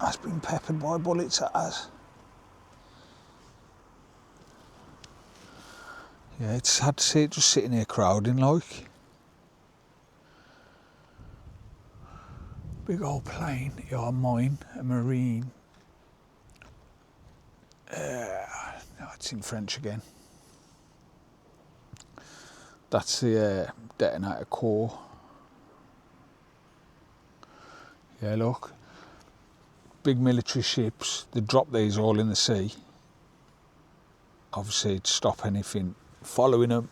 That's been peppered by bullets, that has. Yeah, it's sad to see it just sitting here crowding like. Big old plane, yeah, mine, a marine. No, it's in French again. That's the detonator core. Yeah, look. Big military ships, they drop these all in the sea. Obviously to stop anything following them.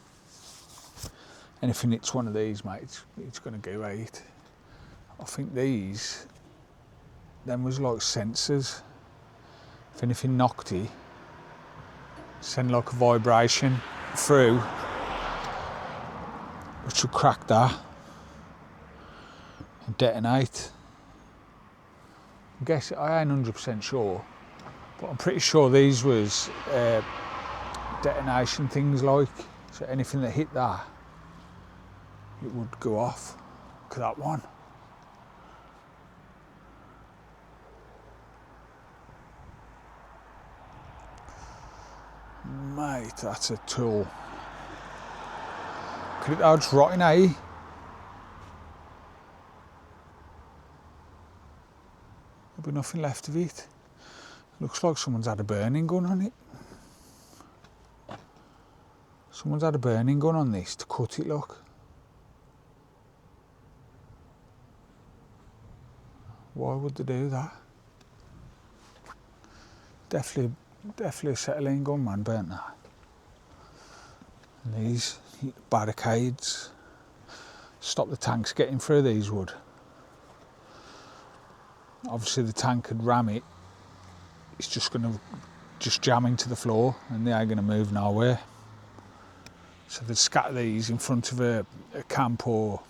Anything hits one of these, mate, it's going to go out. I think these, them was like sensors. If anything knocked it, send like a vibration through, which would crack that and detonate. I guess I ain't 100% sure, but I'm pretty sure these was detonation things like, so anything that hit that, it would go off. Look at that one. Mate, that's a tool. Look at it, how it's rotting, eh? There'll be nothing left of it. Looks like someone's had a burning gun on it. Someone's had a burning gun on this to cut it, look. Why would they do that? Definitely a acetylene gun, man, burnt that. And these barricades. Stop the tanks getting through these would. Obviously the tank could ram it. It's just going to jam into the floor and they ain't going to move nowhere. So they'd scatter these in front of a camp or,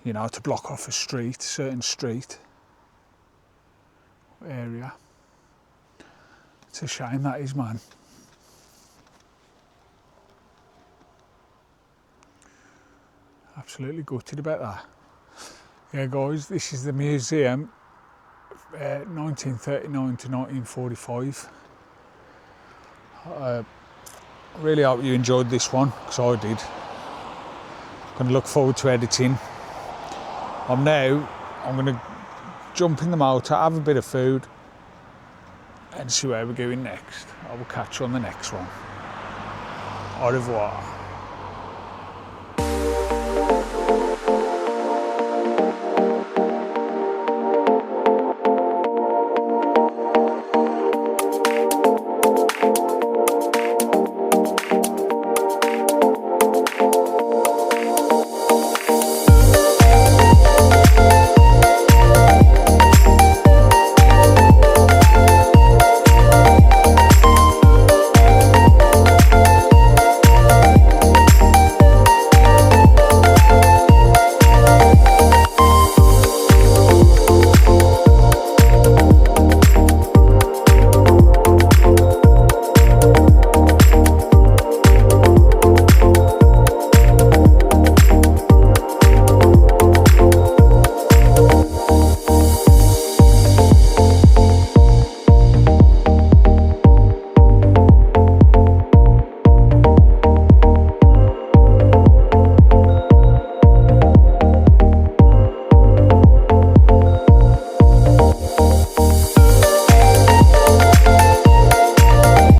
you know, to block off a street, certain street area. It's a shame that is, man. Absolutely gutted about that. Yeah, guys, this is the museum, 1939 to 1945. Really hope you enjoyed this one, because I did. I'm going to look forward to editing. I'm going to jump in the motor, have a bit of food, and see where we're going next. I will catch you on the next one. Au revoir.